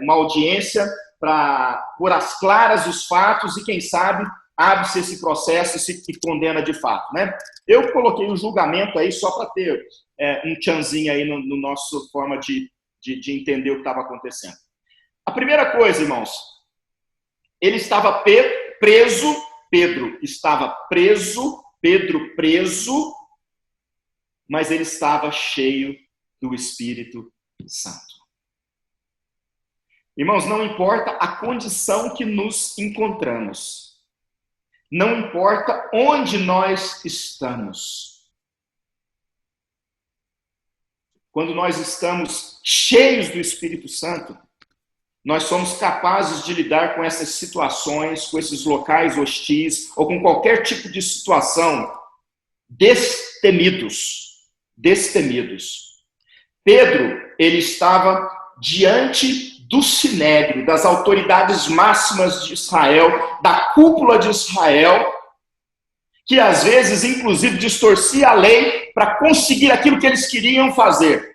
uma audiência para pôr às claras os fatos e, quem sabe, abre-se esse processo e se condena de fato, né? Eu coloquei o julgamento aí só para ter um tchanzinho aí no nosso forma de entender o que estava acontecendo. A primeira coisa, irmãos, ele estava preso, Pedro estava preso, Pedro preso, mas ele estava cheio do Espírito Santo. Irmãos, não importa a condição que nos encontramos, Não importa onde nós estamos. Quando nós estamos cheios do Espírito Santo, nós somos capazes de lidar com essas situações, com esses locais hostis, ou com qualquer tipo de situação destemidos. Pedro, ele estava diante do sinédrio, das autoridades máximas de Israel, da cúpula de Israel, que às vezes, inclusive, distorcia a lei para conseguir aquilo que eles queriam fazer.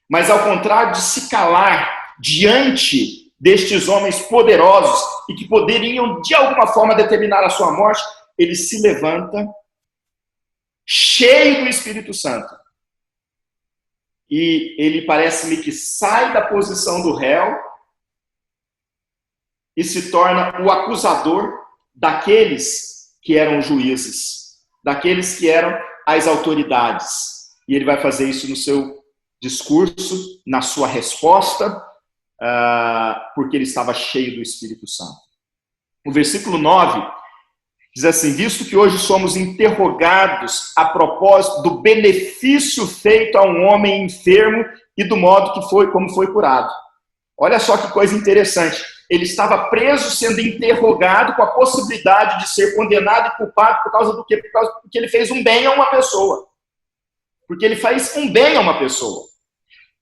Mas ao contrário de se calar diante destes homens poderosos e que poderiam, de alguma forma, determinar a sua morte, ele se levanta, cheio do Espírito Santo. E ele parece-me que sai da posição do réu e se torna o acusador daqueles que eram juízes, daqueles que eram as autoridades. E ele vai fazer isso no seu discurso, na sua resposta, porque ele estava cheio do Espírito Santo. O versículo 9 diz assim: visto que hoje somos interrogados a propósito do benefício feito a um homem enfermo e do modo que foi, como foi curado. Olha só que coisa interessante. Ele estava preso, sendo interrogado com a possibilidade de ser condenado e culpado por causa do quê? Por causa porque ele fez um bem a uma pessoa. Porque ele faz um bem a uma pessoa.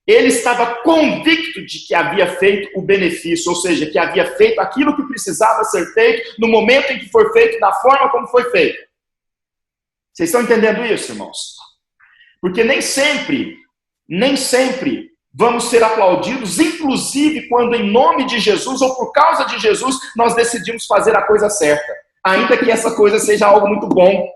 Ele estava convicto de que havia feito o benefício, ou seja, que havia feito aquilo que precisava ser feito no momento em que foi feito, da forma como foi feito. Vocês estão entendendo isso, irmãos? Porque nem sempre vamos ser aplaudidos, inclusive quando em nome de Jesus ou por causa de Jesus nós decidimos fazer a coisa certa. Ainda que essa coisa seja algo muito bom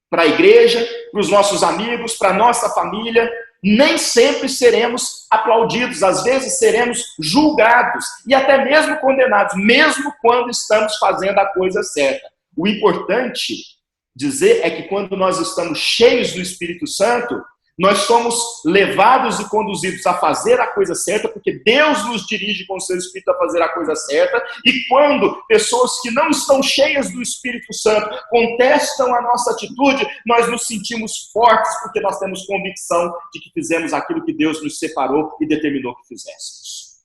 para a igreja, para os nossos amigos, para a nossa família, nem sempre seremos aplaudidos, às vezes seremos julgados e até mesmo condenados, mesmo quando estamos fazendo a coisa certa. O importante dizer é que quando nós estamos cheios do Espírito Santo, nós somos levados e conduzidos a fazer a coisa certa, porque Deus nos dirige com o seu Espírito a fazer a coisa certa, e quando pessoas que não estão cheias do Espírito Santo contestam a nossa atitude, nós nos sentimos fortes, porque nós temos convicção de que fizemos aquilo que Deus nos separou e determinou que fizéssemos.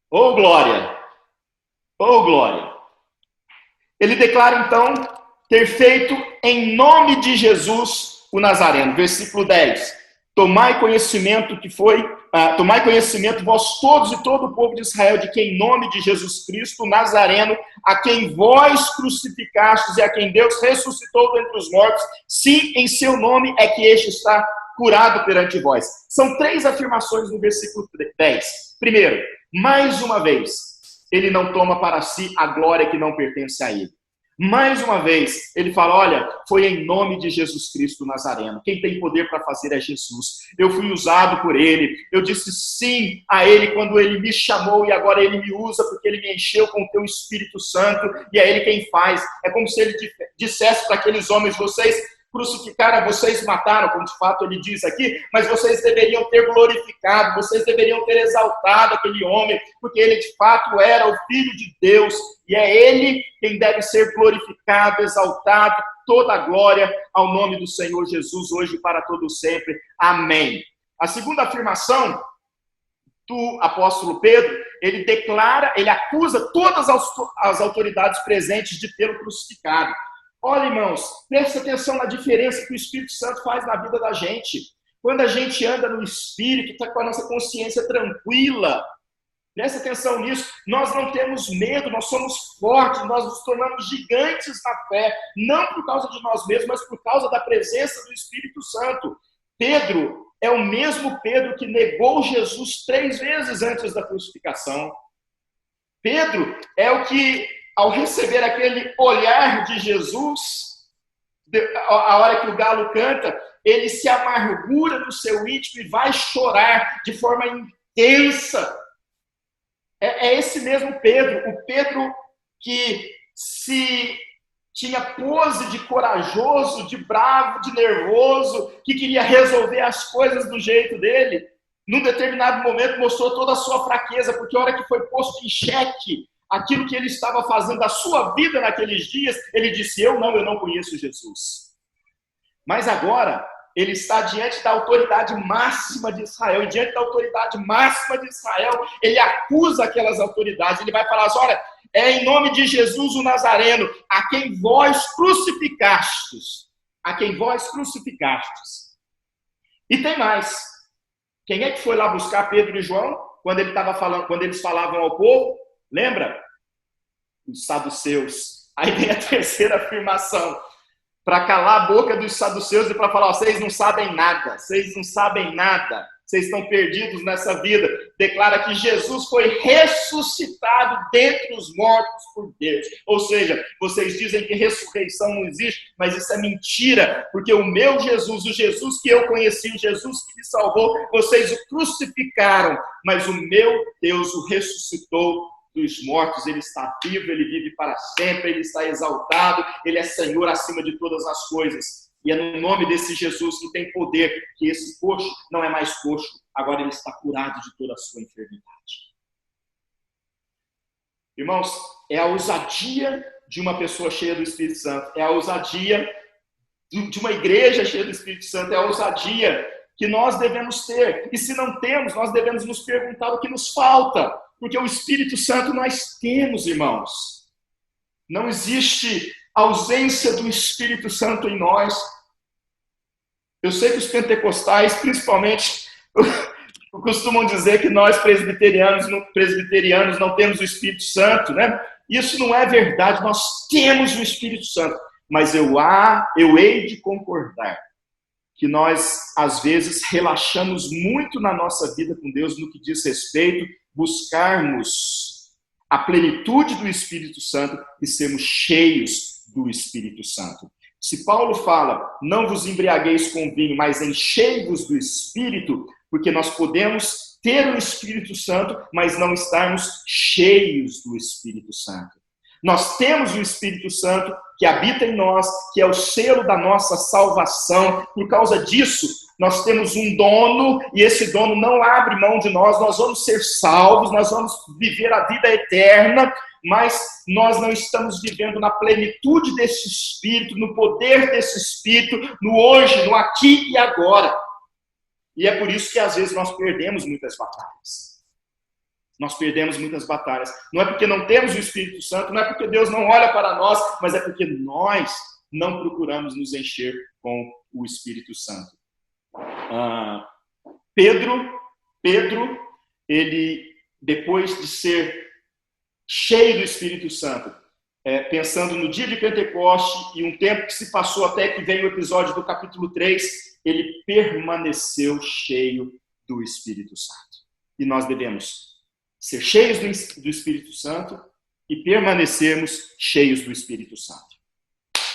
Oh, glória! Oh, glória! Ele declara, então, ter feito em nome de Jesus o Nazareno. Versículo 10. Tomai conhecimento vós todos e todo o povo de Israel, de que em nome de Jesus Cristo, o Nazareno, a quem vós crucificastes e a quem Deus ressuscitou dentre os mortos, sim, em seu nome é que este está curado perante vós. São 3 afirmações no versículo 10. Primeiro, mais uma vez, ele não toma para si a glória que não pertence a ele. Mais uma vez, ele fala, olha, foi em nome de Jesus Cristo Nazareno. Quem tem poder para fazer é Jesus. Eu fui usado por ele. Eu disse sim a ele quando ele me chamou e agora ele me usa porque ele me encheu com o teu Espírito Santo e é ele quem faz. É como se ele dissesse para aqueles homens, vocês crucificaram, vocês mataram, como de fato ele diz aqui, mas vocês deveriam ter glorificado, vocês deveriam ter exaltado aquele homem, porque ele de fato era o Filho de Deus, e é ele quem deve ser glorificado, exaltado, toda a glória ao nome do Senhor Jesus, hoje e para todo sempre. Amém. A segunda afirmação do apóstolo Pedro, ele declara, ele acusa todas as autoridades presentes de tê-lo crucificado. Olha, irmãos, presta atenção na diferença que o Espírito Santo faz na vida da gente. Quando a gente anda no Espírito, está com a nossa consciência tranquila. Presta atenção nisso. Nós não temos medo, nós somos fortes, nós nos tornamos gigantes na fé. Não por causa de nós mesmos, mas por causa da presença do Espírito Santo. Pedro é o mesmo Pedro que negou Jesus 3 vezes antes da crucificação. Pedro é o que, ao receber aquele olhar de Jesus, a hora que o galo canta, ele se amargura no seu íntimo e vai chorar de forma intensa. É esse mesmo Pedro, o Pedro que se tinha pose de corajoso, de bravo, de nervoso, que queria resolver as coisas do jeito dele. num determinado momento mostrou toda a sua fraqueza, porque a hora que foi posto em xeque aquilo que ele estava fazendo da sua vida naqueles dias, ele disse, eu não conheço Jesus. Mas agora, ele está diante da autoridade máxima de Israel, e diante da autoridade máxima de Israel, ele acusa aquelas autoridades, ele vai falar assim, olha, é em nome de Jesus o Nazareno, a quem vós crucificastes. A quem vós crucificastes. E tem mais. Quem é que foi lá buscar Pedro e João quando eles falavam ao povo? Lembra? Os saduceus. Aí vem a terceira afirmação. Para calar a boca dos saduceus e para falar, vocês não sabem nada, vocês não sabem nada, vocês estão perdidos nessa vida. Declara que Jesus foi ressuscitado dentre os mortos por Deus. Ou seja, vocês dizem que ressurreição não existe, mas isso é mentira, porque o meu Jesus, o Jesus que eu conheci, o Jesus que me salvou, vocês o crucificaram, mas o meu Deus o ressuscitou dos mortos, ele está vivo, ele vive para sempre, ele está exaltado, ele é Senhor acima de todas as coisas. E é no nome desse Jesus que tem poder, que esse coxo não é mais coxo, agora ele está curado de toda a sua enfermidade. Irmãos, é a ousadia de uma pessoa cheia do Espírito Santo, é a ousadia de uma igreja cheia do Espírito Santo, é a ousadia que nós devemos ter. E se não temos, nós devemos nos perguntar o que nos falta. Porque o Espírito Santo nós temos, irmãos. Não existe ausência do Espírito Santo em nós. Eu sei que os pentecostais, principalmente, costumam dizer que nós presbiterianos não temos o Espírito Santo, né? Isso não é verdade, nós temos o Espírito Santo. Mas eu hei de concordar que nós, às vezes, relaxamos muito na nossa vida com Deus no que diz respeito buscarmos a plenitude do Espírito Santo e sermos cheios do Espírito Santo. Se Paulo fala, não vos embriagueis com vinho, mas enchei-vos do Espírito, porque nós podemos ter o Espírito Santo, mas não estarmos cheios do Espírito Santo. Nós temos o Espírito Santo que habita em nós, que é o selo da nossa salvação. Por causa disso, nós temos um dono, e esse dono não abre mão de nós. Nós vamos ser salvos, nós vamos viver a vida eterna, mas nós não estamos vivendo na plenitude desse Espírito, no poder desse Espírito, no hoje, no aqui e agora. E é por isso que às vezes nós perdemos muitas batalhas. Nós perdemos muitas batalhas. Não é porque não temos o Espírito Santo, não é porque Deus não olha para nós, mas é porque nós não procuramos nos encher com o Espírito Santo. Pedro, ele, depois de ser cheio do Espírito Santo, pensando no dia de Pentecoste e um tempo que se passou até que vem o episódio do capítulo 3, ele permaneceu cheio do Espírito Santo. E nós devemos ser cheios do Espírito Santo e permanecermos cheios do Espírito Santo.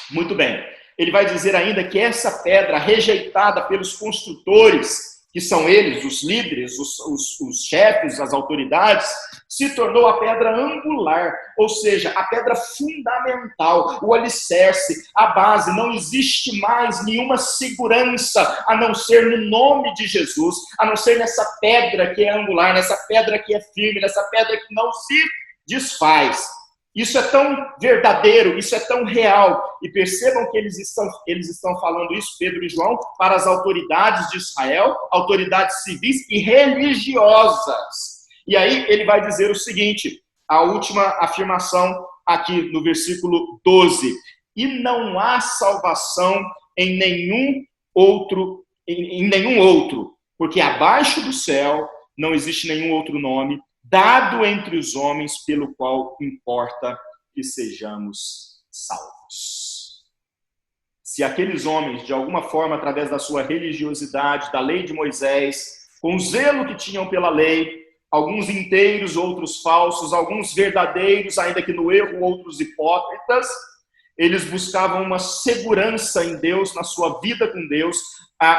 Muito bem. Ele vai dizer ainda que essa pedra rejeitada pelos construtores, que são eles, os líderes, os chefes, as autoridades, se tornou a pedra angular, ou seja, a pedra fundamental, o alicerce, a base. Não existe mais nenhuma segurança a não ser no nome de Jesus, a não ser nessa pedra que é angular, nessa pedra que é firme, nessa pedra que não se desfaz. Isso é tão verdadeiro, isso é tão real. E percebam que eles estão falando isso, Pedro e João, para as autoridades de Israel, autoridades civis e religiosas. E aí ele vai dizer o seguinte, a última afirmação aqui no versículo 12. E não há salvação em nenhum outro, porque abaixo do céu não existe nenhum outro nome dado entre os homens pelo qual importa que sejamos salvos. Se aqueles homens, de alguma forma, através da sua religiosidade, da lei de Moisés, com o zelo que tinham pela lei, alguns inteiros, outros falsos, alguns verdadeiros, ainda que no erro, outros hipócritas, eles buscavam uma segurança em Deus, na sua vida com Deus,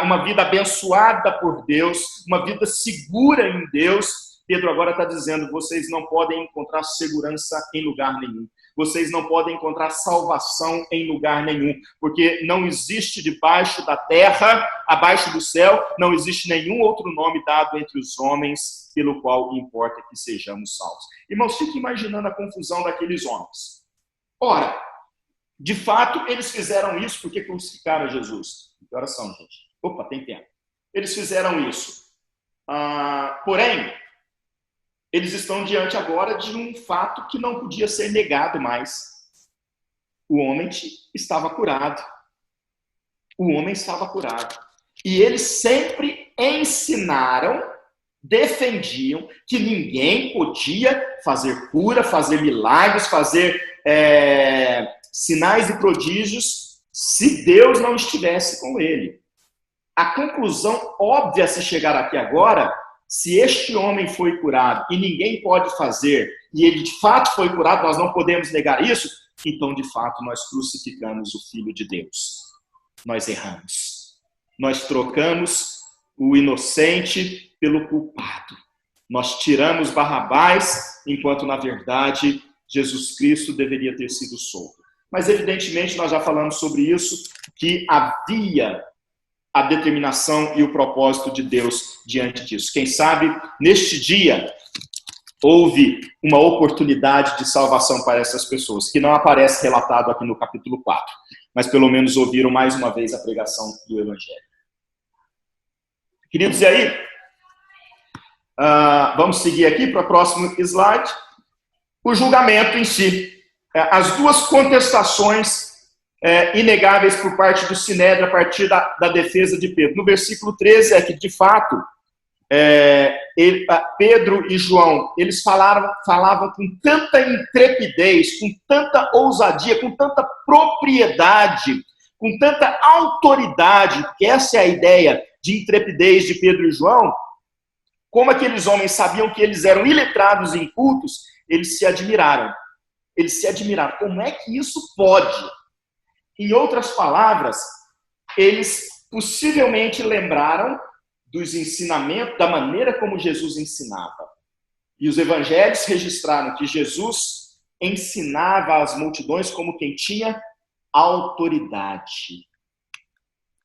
uma vida abençoada por Deus, uma vida segura em Deus. Pedro agora está dizendo, vocês não podem encontrar segurança em lugar nenhum. vocês não podem encontrar salvação em lugar nenhum, porque não existe debaixo da terra, abaixo do céu, não existe nenhum outro nome dado entre os homens pelo qual importa que sejamos salvos. Irmãos, fique imaginando a confusão daqueles homens. Ora, de fato, eles fizeram isso porque crucificaram Jesus. Que horas são, gente? Opa, tem tempo. Eles fizeram isso. Porém, eles estão diante agora de um fato que não podia ser negado mais. O homem estava curado. O homem estava curado. E eles sempre ensinaram, defendiam que ninguém podia fazer cura, fazer milagres, fazer sinais e prodígios se Deus não estivesse com ele. A conclusão óbvia a se chegar aqui agora, se este homem foi curado e ninguém pode fazer, e ele de fato foi curado, nós não podemos negar isso, então de fato nós crucificamos o Filho de Deus. Nós erramos. Nós trocamos o inocente pelo culpado. Nós tiramos Barrabás, enquanto na verdade Jesus Cristo deveria ter sido solto. Mas evidentemente nós já falamos sobre isso, que havia a determinação e o propósito de Deus diante disso. Quem sabe, neste dia, houve uma oportunidade de salvação para essas pessoas, que não aparece relatado aqui no capítulo 4, mas pelo menos ouviram mais uma vez a pregação do Evangelho. Queridos, e aí? Vamos seguir aqui para o próximo slide. O julgamento em si. As duas contestações inegáveis por parte do Sinédrio a partir da defesa de Pedro. No versículo 13 é que, de fato, Pedro e João, eles falavam com tanta intrepidez, com tanta ousadia, com tanta propriedade, com tanta autoridade, porque essa é a ideia de intrepidez de Pedro e João. Como aqueles homens sabiam que eles eram iletrados e incultos, eles se admiraram. Eles se admiraram. Como é que isso pode? Em outras palavras, eles possivelmente lembraram dos ensinamentos, da maneira como Jesus ensinava. E os evangelhos registraram que Jesus ensinava às multidões como quem tinha autoridade.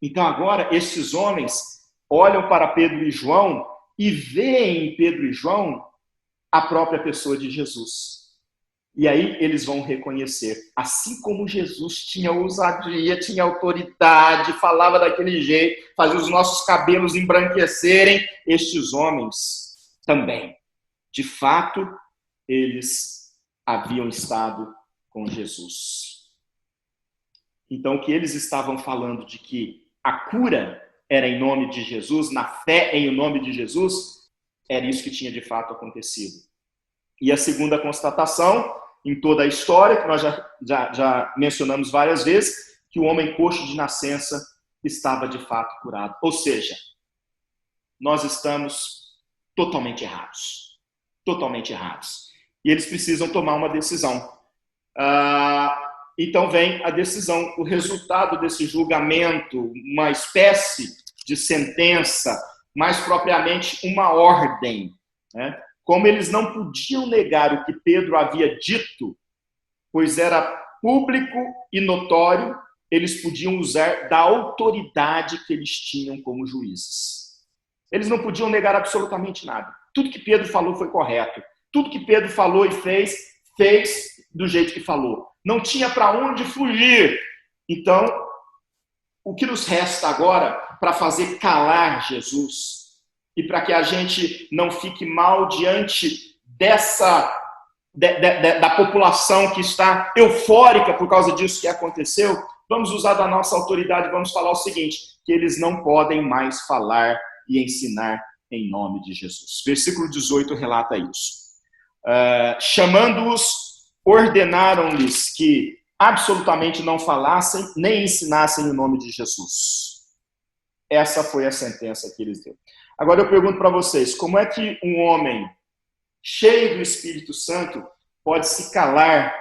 Então agora, esses homens olham para Pedro e João e veem em Pedro e João a própria pessoa de Jesus. E aí eles vão reconhecer, assim como Jesus tinha ousadia, tinha autoridade, falava daquele jeito, fazia os nossos cabelos embranquecerem, estes homens também. De fato, eles haviam estado com Jesus. Então, o que eles estavam falando de que a cura era em nome de Jesus, na fé em o nome de Jesus, era isso que tinha de fato acontecido. E a segunda constatação, em toda a história, que nós já mencionamos várias vezes, que o homem coxo de nascença estava de fato curado. Ou seja, nós estamos totalmente errados. Totalmente errados. E eles precisam tomar uma decisão. Então vem a decisão, o resultado desse julgamento, uma espécie de sentença, mais propriamente uma ordem, né? Como eles não podiam negar o que Pedro havia dito, pois era público e notório, eles podiam usar da autoridade que eles tinham como juízes. Eles não podiam negar absolutamente nada. Tudo que Pedro falou foi correto. Tudo que Pedro falou e fez do jeito que falou. Não tinha para onde fugir. Então, o que nos resta agora para fazer calar Jesus e para que a gente não fique mal diante da população que está eufórica por causa disso que aconteceu, vamos usar da nossa autoridade, vamos falar o seguinte, que eles não podem mais falar e ensinar em nome de Jesus. Versículo 18 relata isso. Chamando-os, ordenaram-lhes que absolutamente não falassem nem ensinassem em nome de Jesus. Essa foi a sentença que eles deram. Agora eu pergunto para vocês, como é que um homem cheio do Espírito Santo pode se calar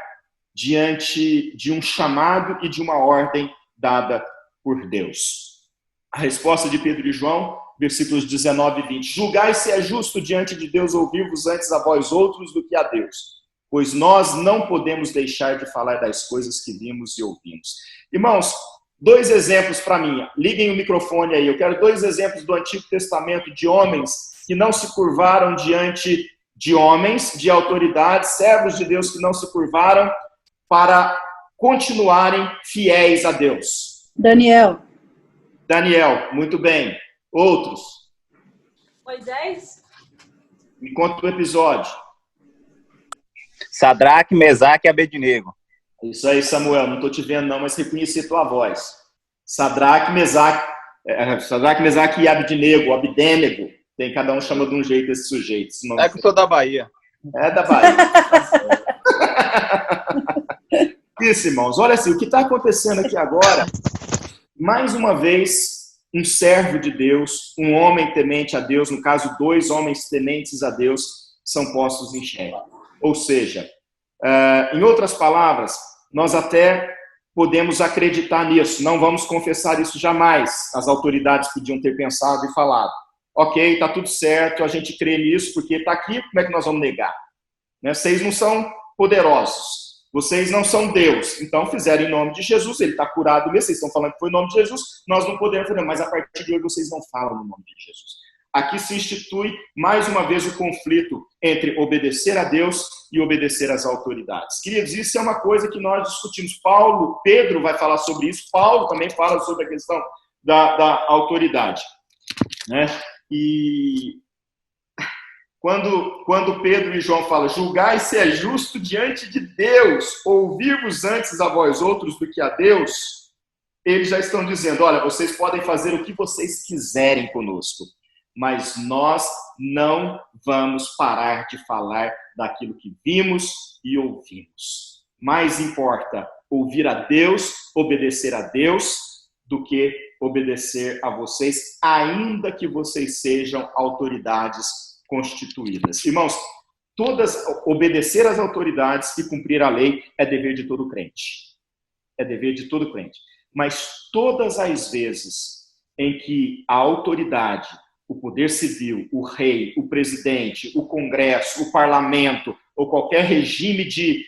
diante de um chamado e de uma ordem dada por Deus? A resposta de Pedro e João, versículos 19 e 20. Julgai se é justo diante de Deus ouvir-vos antes a vós outros do que a Deus. pois nós não podemos deixar de falar das coisas que vimos e ouvimos. Irmãos, 2 exemplos para mim. Liguem o microfone aí. Eu quero 2 exemplos do Antigo Testamento de homens que não se curvaram diante de homens, de autoridades, servos de Deus que não se curvaram para continuarem fiéis a Deus. Daniel, muito bem. Outros? Moisés? Me conta o episódio. Sadraque, Mesaque e Abednego. Isso aí, Samuel. Não estou te vendo não, mas reconheci tua voz. Sadraque, Mesaque e Abednego. Tem cada um chama de um jeito esse sujeito. É que eu sou da Bahia. É da Bahia. Isso, irmãos. Olha assim, o que está acontecendo aqui agora, mais uma vez, um servo de Deus, um homem temente a Deus, no caso, 2 homens tementes a Deus, são postos em xeque. Ou seja, em outras palavras, nós até podemos acreditar nisso, não vamos confessar isso jamais. As autoridades podiam ter pensado e falado. Ok, está tudo certo, a gente crê nisso, porque está aqui, como é que nós vamos negar? Né? Vocês não são poderosos, vocês não são Deus, então fizeram em nome de Jesus, ele está curado mesmo, vocês estão falando que foi em nome de Jesus, nós não podemos fazer, mas a partir de hoje vocês não falam no nome de Jesus. Aqui se institui, mais uma vez, o conflito entre obedecer a Deus e obedecer às autoridades. Queridos, isso é uma coisa que nós discutimos. Pedro vai falar sobre isso, Paulo também fala sobre a questão da autoridade. Né? E quando Pedro e João falam, julgai se é justo diante de Deus, ouvir-vos antes a vós outros do que a Deus, eles já estão dizendo, olha, vocês podem fazer o que vocês quiserem conosco, mas nós não vamos parar de falar daquilo que vimos e ouvimos. Mais importa ouvir a Deus, obedecer a Deus, do que obedecer a vocês, ainda que vocês sejam autoridades constituídas. Irmãos, obedecer às autoridades e cumprir a lei é dever de todo crente. É dever de todo crente. Mas todas as vezes em que a autoridade, o poder civil, o rei, o presidente, o congresso, o parlamento ou qualquer regime de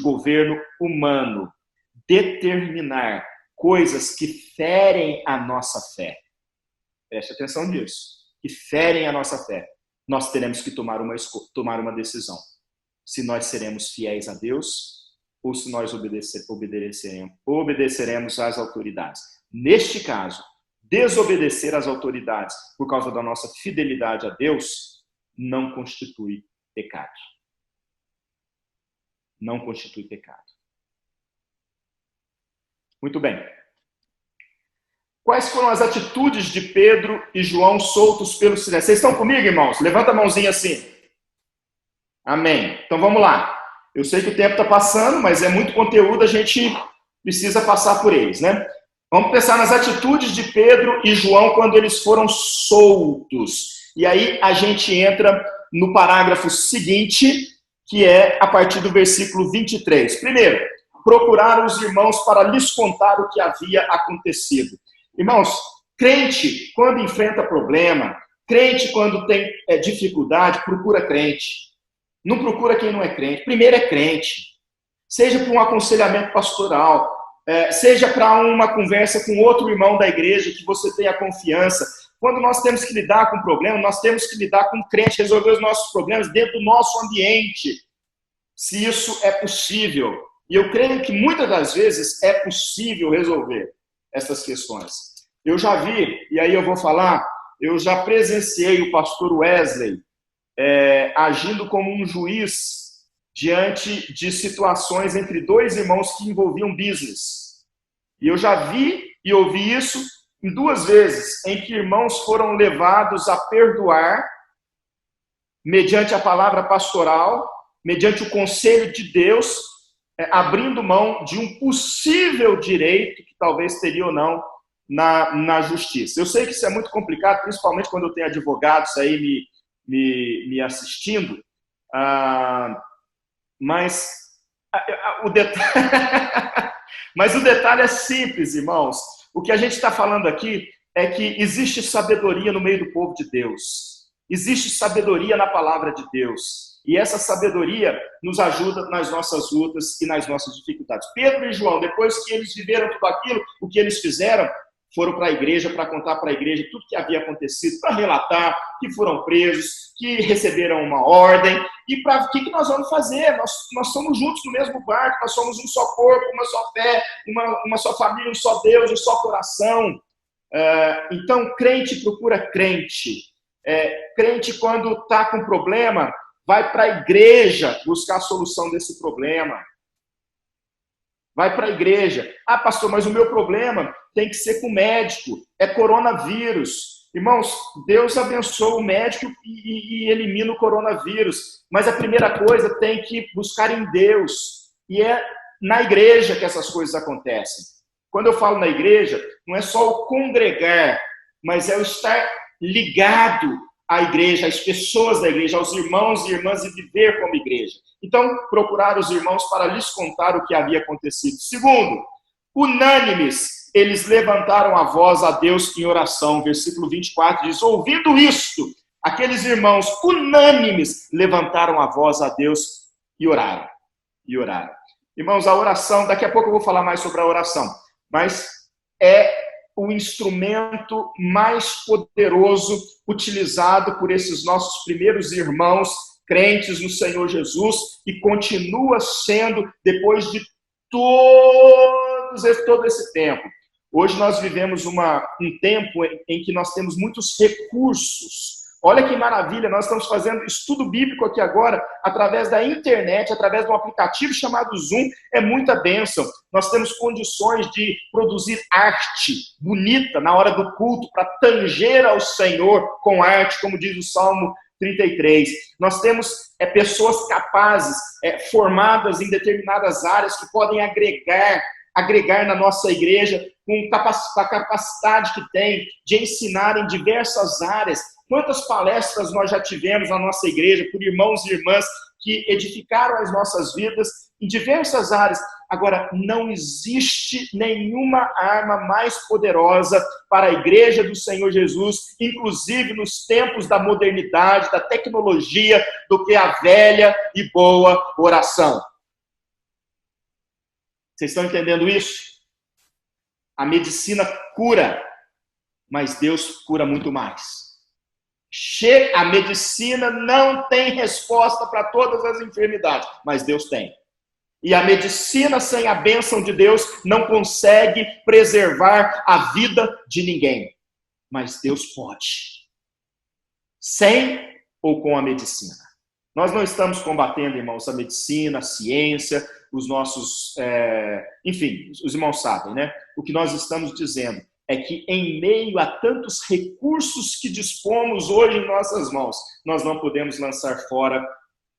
governo humano determinar coisas que ferem a nossa fé, preste atenção nisso, que ferem a nossa fé, nós teremos que tomar uma decisão. Se nós seremos fiéis a Deus ou se nós obedeceremos às autoridades. Neste caso, desobedecer às autoridades por causa da nossa fidelidade a Deus não constitui pecado. Não constitui pecado. Muito bem. Quais foram as atitudes de Pedro e João soltos pelo silêncio? Vocês estão comigo, irmãos? Levanta a mãozinha assim. Amém. Então vamos lá. Eu sei que o tempo está passando, mas é muito conteúdo, a gente precisa passar por eles, né? Vamos pensar nas atitudes de Pedro e João quando eles foram soltos. E aí a gente entra no parágrafo seguinte, que é a partir do versículo 23. Primeiro, procuraram os irmãos para lhes contar o que havia acontecido. Irmãos, crente, quando enfrenta problema, crente, quando tem dificuldade, procura crente. Não procura quem não é crente. Primeiro é crente. Seja para um aconselhamento pastoral, seja para uma conversa com outro irmão da igreja que você tenha confiança. Quando nós temos que lidar com problema, nós temos que lidar com crente, resolver os nossos problemas dentro do nosso ambiente. Se isso é possível. E eu creio que muitas das vezes é possível resolver essas questões. Eu já vi, e aí eu vou falar, eu já presenciei o pastor Wesley agindo como um juiz diante de situações entre 2 irmãos que envolviam business. E eu já vi e ouvi isso em 2 vezes, em que irmãos foram levados a perdoar mediante a palavra pastoral, mediante o conselho de Deus, abrindo mão de um possível direito que talvez teria ou não na justiça. Eu sei que isso é muito complicado, principalmente quando eu tenho advogados aí me assistindo, mas o detalhe é simples, irmãos. O que a gente está falando aqui é que existe sabedoria no meio do povo de Deus. Existe sabedoria na palavra de Deus. E essa sabedoria nos ajuda nas nossas lutas e nas nossas dificuldades. Pedro e João, depois que eles viveram tudo aquilo, o que eles fizeram, foram para a igreja para contar para a igreja tudo que havia acontecido, para relatar que foram presos, que receberam uma ordem. E para o que nós vamos fazer? Nós somos juntos no mesmo barco, nós somos um só corpo, uma só fé, uma só família, um só Deus, um só coração. Então, crente procura crente. Crente, quando está com problema, vai para a igreja buscar a solução desse problema. Vai para a igreja. Ah, pastor, mas o meu problema tem que ser com o médico. É coronavírus. Irmãos, Deus abençoa o médico e elimina o coronavírus. Mas a primeira coisa tem que buscar em Deus. E é na igreja que essas coisas acontecem. Quando eu falo na igreja, não é só o congregar, mas é o estar ligado à igreja, às pessoas da igreja, aos irmãos e irmãs e viver como igreja. Então, procurar os irmãos para lhes contar o que havia acontecido. Segundo, unânimes, eles levantaram a voz a Deus em oração. Versículo 24 diz, ouvindo isto, aqueles irmãos unânimes levantaram a voz a Deus e oraram. Irmãos, a oração, daqui a pouco eu vou falar mais sobre a oração, mas é o instrumento mais poderoso utilizado por esses nossos primeiros irmãos crentes no Senhor Jesus e continua sendo depois de todo esse tempo. Hoje nós vivemos um tempo em que nós temos muitos recursos. Olha que maravilha, nós estamos fazendo estudo bíblico aqui agora, através da internet, através de um aplicativo chamado Zoom, é muita bênção. Nós temos condições de produzir arte bonita na hora do culto, para tanger ao Senhor com arte, como diz o Salmo 33. Nós temos pessoas capazes, formadas em determinadas áreas, que podem agregar na nossa igreja, com a capacidade que tem de ensinar em diversas áreas. Quantas palestras nós já tivemos na nossa igreja por irmãos e irmãs que edificaram as nossas vidas em diversas áreas. Agora, não existe nenhuma arma mais poderosa para a igreja do Senhor Jesus, inclusive nos tempos da modernidade, da tecnologia, do que a velha e boa oração. Vocês estão entendendo isso? A medicina cura, mas Deus cura muito mais. A medicina não tem resposta para todas as enfermidades, mas Deus tem. E a medicina sem a bênção de Deus não consegue preservar a vida de ninguém. Mas Deus pode. Sem ou com a medicina. Nós não estamos combatendo, irmãos, a medicina, a ciência, os nossos... enfim, os irmãos sabem, né? O que nós estamos dizendo é que em meio a tantos recursos que dispomos hoje em nossas mãos, nós não podemos lançar fora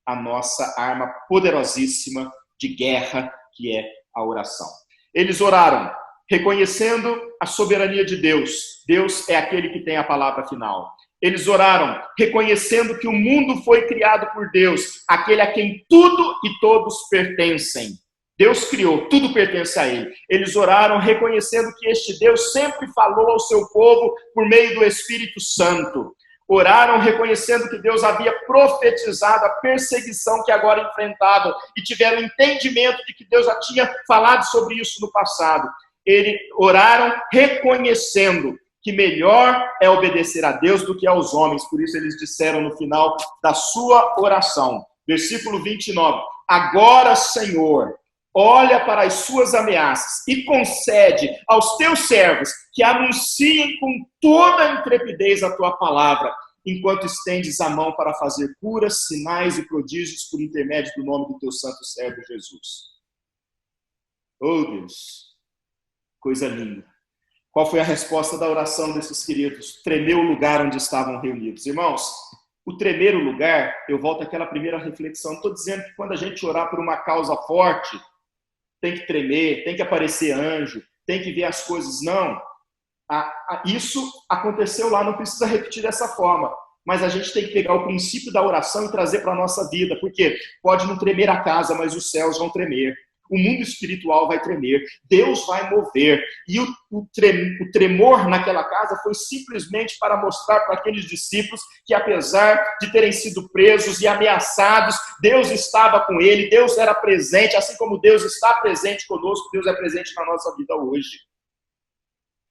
a nossa arma poderosíssima de guerra, que é a oração. Eles oraram, reconhecendo a soberania de Deus. Deus é aquele que tem a palavra final. Eles oraram, reconhecendo que o mundo foi criado por Deus, aquele a quem tudo e todos pertencem. Deus criou, tudo pertence a Ele. Eles oraram reconhecendo que este Deus sempre falou ao seu povo por meio do Espírito Santo. Oraram reconhecendo que Deus havia profetizado a perseguição que agora enfrentavam e tiveram entendimento de que Deus já tinha falado sobre isso no passado. Eles oraram reconhecendo que melhor é obedecer a Deus do que aos homens. Por isso eles disseram no final da sua oração, versículo 29, agora, Senhor, olha para as suas ameaças e concede aos teus servos que anunciem com toda a intrepidez a tua palavra, enquanto estendes a mão para fazer curas, sinais e prodígios por intermédio do nome do teu santo servo Jesus. Oh Deus, coisa linda. Qual foi a resposta da oração desses queridos? Tremeu o lugar onde estavam reunidos. Irmãos, o tremer o lugar, eu volto àquela primeira reflexão. Não estou dizendo que quando a gente orar por uma causa forte, tem que tremer, tem que aparecer anjo, tem que ver as coisas. Não. Isso aconteceu lá, não precisa repetir dessa forma. Mas a gente tem que pegar o princípio da oração e trazer para a nossa vida. Porque pode não tremer a casa, mas os céus vão tremer. O mundo espiritual vai tremer, Deus vai mover. E o tremor naquela casa foi simplesmente para mostrar para aqueles discípulos que, apesar de terem sido presos e ameaçados, Deus estava com ele, Deus era presente, assim como Deus está presente conosco, Deus é presente na nossa vida hoje.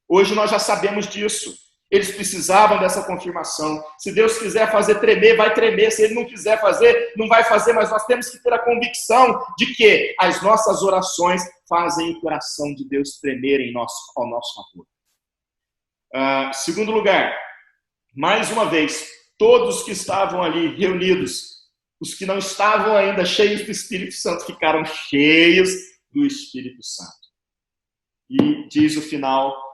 Hoje nós já sabemos disso. Eles precisavam dessa confirmação. Se Deus quiser fazer tremer, vai tremer. Se Ele não quiser fazer, não vai fazer. Mas nós temos que ter a convicção de que as nossas orações fazem o coração de Deus tremer ao nosso favor. Segundo lugar, mais uma vez, todos que estavam ali reunidos, os que não estavam ainda cheios do Espírito Santo, ficaram cheios do Espírito Santo. E diz o final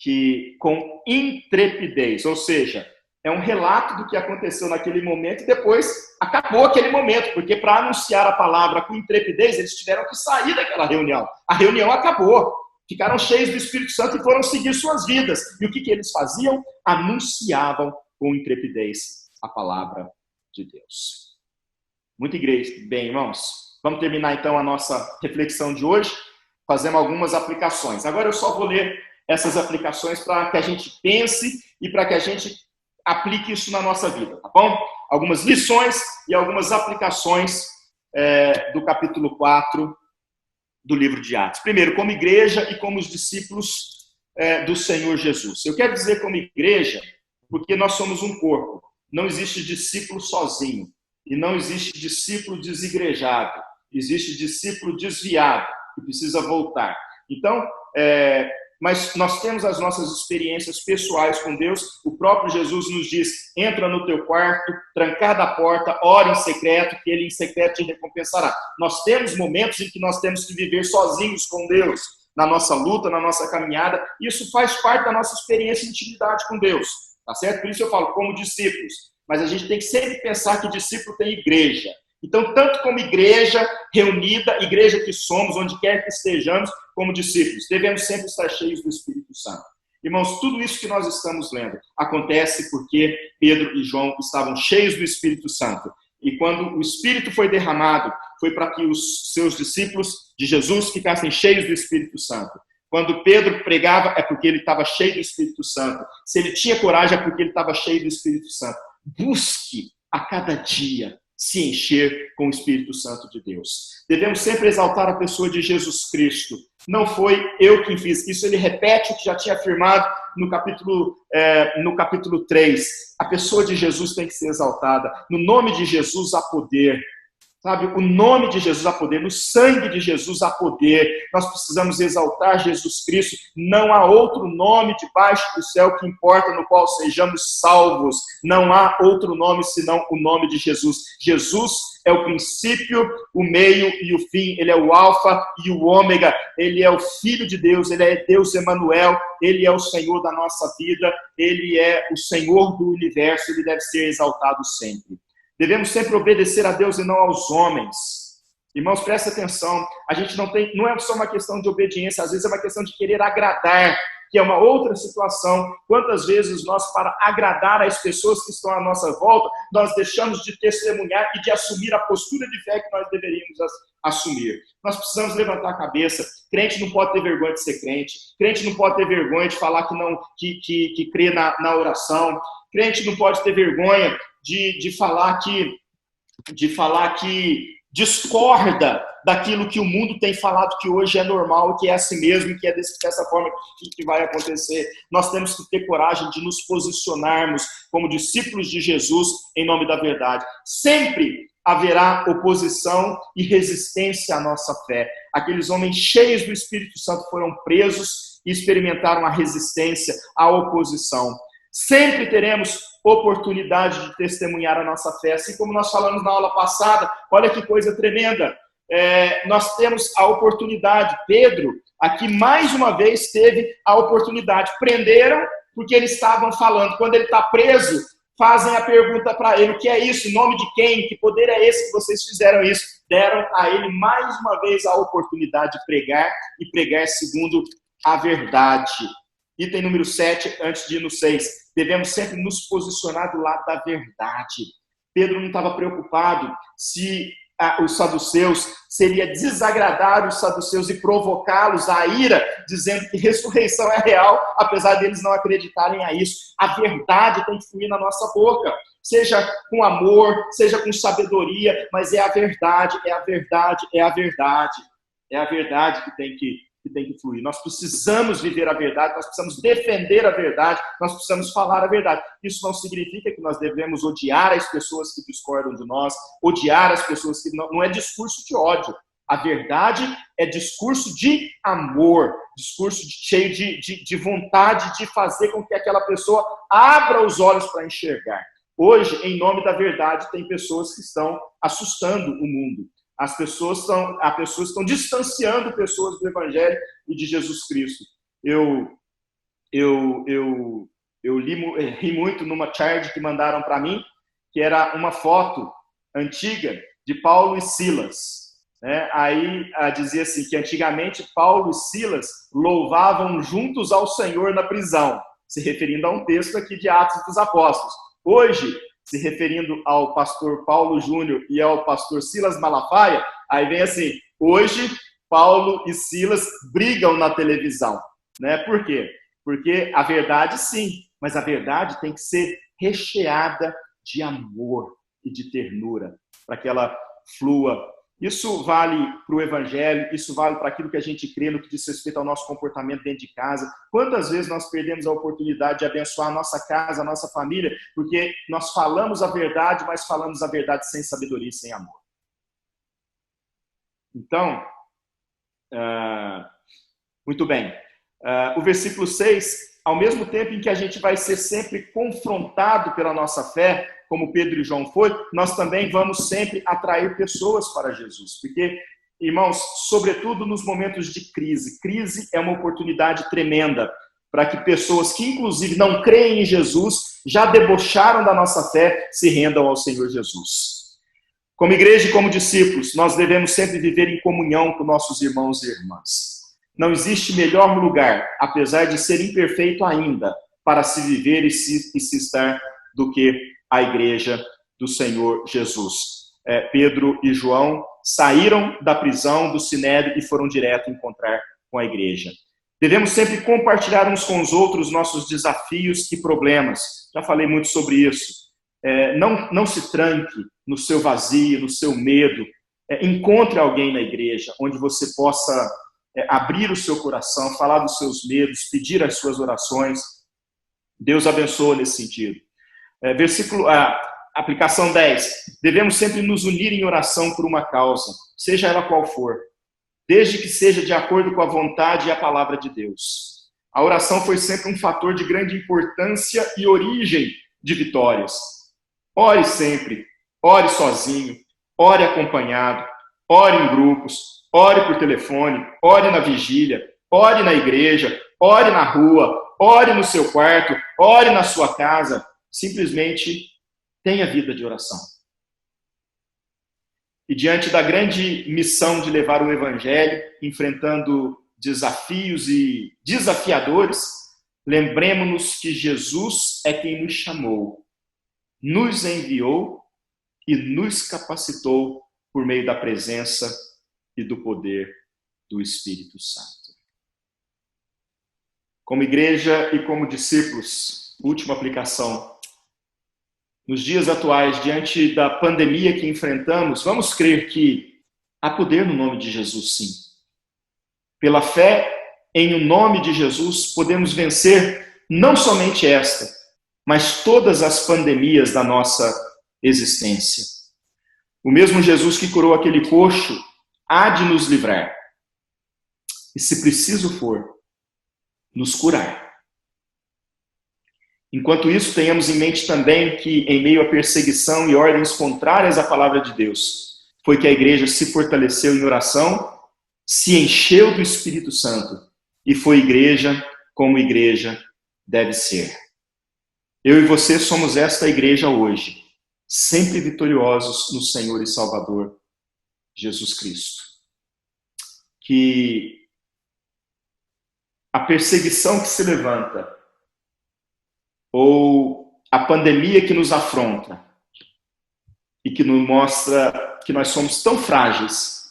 que com intrepidez, ou seja, é um relato do que aconteceu naquele momento e depois acabou aquele momento, porque para anunciar a palavra com intrepidez, eles tiveram que sair daquela reunião. A reunião acabou, ficaram cheios do Espírito Santo e foram seguir suas vidas. E o que eles faziam? Anunciavam com intrepidez a palavra de Deus. Muito igreja. Bem, irmãos, vamos terminar então a nossa reflexão de hoje, fazendo algumas aplicações. Agora eu só vou ler essas aplicações para que a gente pense e para que a gente aplique isso na nossa vida, tá bom? Algumas lições e algumas aplicações do capítulo 4 do livro de Atos. Primeiro, como igreja e como os discípulos do Senhor Jesus. Eu quero dizer como igreja porque nós somos um corpo. Não existe discípulo sozinho e não existe discípulo desigrejado. Existe discípulo desviado que precisa voltar. Então, mas nós temos as nossas experiências pessoais com Deus. O próprio Jesus nos diz: entra no teu quarto, trancada a porta, ora em secreto, que Ele em secreto te recompensará. Nós temos momentos em que nós temos que viver sozinhos com Deus, na nossa luta, na nossa caminhada. Isso faz parte da nossa experiência de intimidade com Deus, tá certo? Por isso eu falo, como discípulos. Mas a gente tem que sempre pensar que discípulo tem igreja. Então, tanto como igreja reunida, igreja que somos, onde quer que estejamos, como discípulos, devemos sempre estar cheios do Espírito Santo. Irmãos, tudo isso que nós estamos lendo acontece porque Pedro e João estavam cheios do Espírito Santo. E quando o Espírito foi derramado, foi para que os seus discípulos de Jesus ficassem cheios do Espírito Santo. Quando Pedro pregava, é porque ele estava cheio do Espírito Santo. Se ele tinha coragem, é porque ele estava cheio do Espírito Santo. Busque a cada dia se encher com o Espírito Santo de Deus. Devemos sempre exaltar a pessoa de Jesus Cristo. Não foi eu quem fiz. Isso ele repete o que já tinha afirmado no capítulo 3. A pessoa de Jesus tem que ser exaltada. No nome de Jesus há poder. Sabe, o nome de Jesus há poder, no sangue de Jesus há poder. Nós precisamos exaltar Jesus Cristo. Não há outro nome debaixo do céu que importa, no qual sejamos salvos. Não há outro nome senão o nome de Jesus. Jesus é o princípio, o meio e o fim. Ele é o alfa e o ômega. Ele é o Filho de Deus. Ele é Deus Emanuel. Ele é o Senhor da nossa vida. Ele é o Senhor do universo. Ele deve ser exaltado sempre. Devemos sempre obedecer a Deus e não aos homens. Irmãos, presta atenção. A gente não é só uma questão de obediência, às vezes é uma questão de querer agradar, que é uma outra situação. Quantas vezes nós, para agradar as pessoas que estão à nossa volta, nós deixamos de testemunhar e de assumir a postura de fé que nós deveríamos assumir. Nós precisamos levantar a cabeça. Crente não pode ter vergonha de ser crente. Crente não pode ter vergonha de falar que crê na oração. Crente não pode ter vergonha de falar que discorda daquilo que o mundo tem falado que hoje é normal, que é assim mesmo, que é dessa forma que vai acontecer. Nós temos que ter coragem de nos posicionarmos como discípulos de Jesus em nome da verdade. Sempre haverá oposição e resistência à nossa fé. Aqueles homens cheios do Espírito Santo foram presos e experimentaram a resistência, a oposição. Sempre teremos oportunidade de testemunhar a nossa fé, assim como nós falamos na aula passada. Olha que coisa tremenda. Nós temos a oportunidade. Pedro, aqui mais uma vez, teve a oportunidade. Prenderam porque eles estavam falando. Quando ele está preso, fazem a pergunta para ele: o que é isso? Em nome de quem? Que poder é esse que vocês fizeram isso? Deram a ele mais uma vez a oportunidade de pregar e pregar segundo a verdade. Item número 7, antes de ir no 6. Devemos sempre nos posicionar do lado da verdade. Pedro não estava preocupado se os saduceus, seria desagradar os saduceus e provocá-los à ira, dizendo que ressurreição é real, apesar deles não acreditarem a isso. A verdade tem que fluir na nossa boca, seja com amor, seja com sabedoria, mas é a verdade, é a verdade, é a verdade. É a verdade que tem que fluir. Nós precisamos viver a verdade, nós precisamos defender a verdade, nós precisamos falar a verdade. Isso não significa que nós devemos odiar as pessoas que discordam de nós, odiar as pessoas que não é discurso de ódio. A verdade é discurso de amor, discurso cheio de vontade de fazer com que aquela pessoa abra os olhos para enxergar. Hoje, em nome da verdade, tem pessoas que estão assustando o mundo. As pessoas estão distanciando pessoas do Evangelho e de Jesus Cristo. Eu ri muito numa charge que mandaram para mim, que era uma foto antiga de Paulo e Silas. Né? Aí dizia assim, que antigamente Paulo e Silas louvavam juntos ao Senhor na prisão, se referindo a um texto aqui de Atos dos Apóstolos. Hoje, se referindo ao pastor Paulo Júnior e ao pastor Silas Malafaia, aí vem assim, hoje Paulo e Silas brigam na televisão. Né? Por quê? Porque a verdade sim, mas a verdade tem que ser recheada de amor e de ternura, para que ela flua. Isso vale para o Evangelho, isso vale para aquilo que a gente crê no que diz respeito ao nosso comportamento dentro de casa. Quantas vezes nós perdemos a oportunidade de abençoar a nossa casa, a nossa família, porque nós falamos a verdade, mas falamos a verdade sem sabedoria e sem amor. Então, muito bem. O versículo 6, ao mesmo tempo em que a gente vai ser sempre confrontado pela nossa fé, como Pedro e João foi, nós também vamos sempre atrair pessoas para Jesus. Porque, irmãos, sobretudo nos momentos de crise, crise é uma oportunidade tremenda para que pessoas que, inclusive, não creem em Jesus, já debocharam da nossa fé, se rendam ao Senhor Jesus. Como igreja e como discípulos, nós devemos sempre viver em comunhão com nossos irmãos e irmãs. Não existe melhor lugar, apesar de ser imperfeito ainda, para se viver e se estar do que a igreja do Senhor Jesus. Pedro e João saíram da prisão do Sinédrio e foram direto encontrar com a igreja. Devemos sempre compartilhar uns com os outros nossos desafios e problemas. Já falei muito sobre isso. Não se tranque no seu vazio, no seu medo. Encontre alguém na igreja onde você possa abrir o seu coração, falar dos seus medos, pedir as suas orações. Deus abençoe nesse sentido. Aplicação 10. Devemos sempre nos unir em oração por uma causa, seja ela qual for, desde que seja de acordo com a vontade e a palavra de Deus. A oração foi sempre um fator de grande importância e origem de vitórias. Ore sempre, ore sozinho, ore acompanhado, ore em grupos, ore por telefone, ore na vigília, ore na igreja, ore na rua, ore no seu quarto, ore na sua casa. Simplesmente tenha vida de oração. E diante da grande missão de levar o Evangelho, enfrentando desafios e desafiadores, lembremos-nos que Jesus é quem nos chamou, nos enviou e nos capacitou por meio da presença e do poder do Espírito Santo. Como igreja e como discípulos, última aplicação. Nos dias atuais, diante da pandemia que enfrentamos, vamos crer que há poder no nome de Jesus, sim. Pela fé em o nome de Jesus, podemos vencer não somente esta, mas todas as pandemias da nossa existência. O mesmo Jesus que curou aquele coxo há de nos livrar. E se preciso for, nos curar. Enquanto isso, tenhamos em mente também que, em meio à perseguição e ordens contrárias à palavra de Deus, foi que a igreja se fortaleceu em oração, se encheu do Espírito Santo e foi igreja como igreja deve ser. Eu e você somos esta igreja hoje, sempre vitoriosos no Senhor e Salvador Jesus Cristo. Que a perseguição que se levanta, ou a pandemia que nos afronta, e que nos mostra que nós somos tão frágeis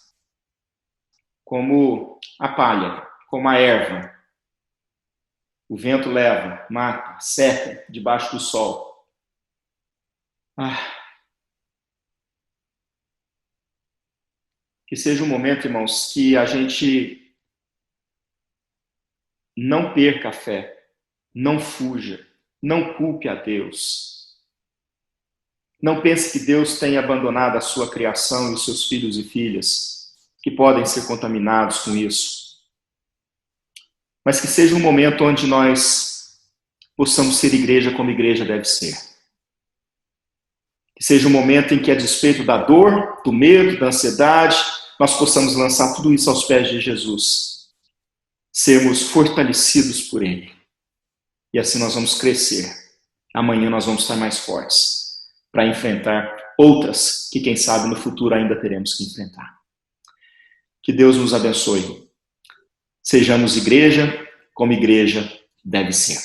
como a palha, como a erva. O vento leva, mata, seca debaixo do sol. Que seja um momento, irmãos, que a gente não perca a fé, não fuja, não culpe a Deus. Não pense que Deus tenha abandonado a sua criação e os seus filhos e filhas, que podem ser contaminados com isso. Mas que seja um momento onde nós possamos ser igreja como igreja deve ser. Que seja um momento em que, a despeito da dor, do medo, da ansiedade, nós possamos lançar tudo isso aos pés de Jesus. Sermos fortalecidos por Ele. E assim nós vamos crescer. Amanhã nós vamos estar mais fortes para enfrentar outras que, quem sabe, no futuro ainda teremos que enfrentar. Que Deus nos abençoe. Sejamos igreja como igreja deve ser.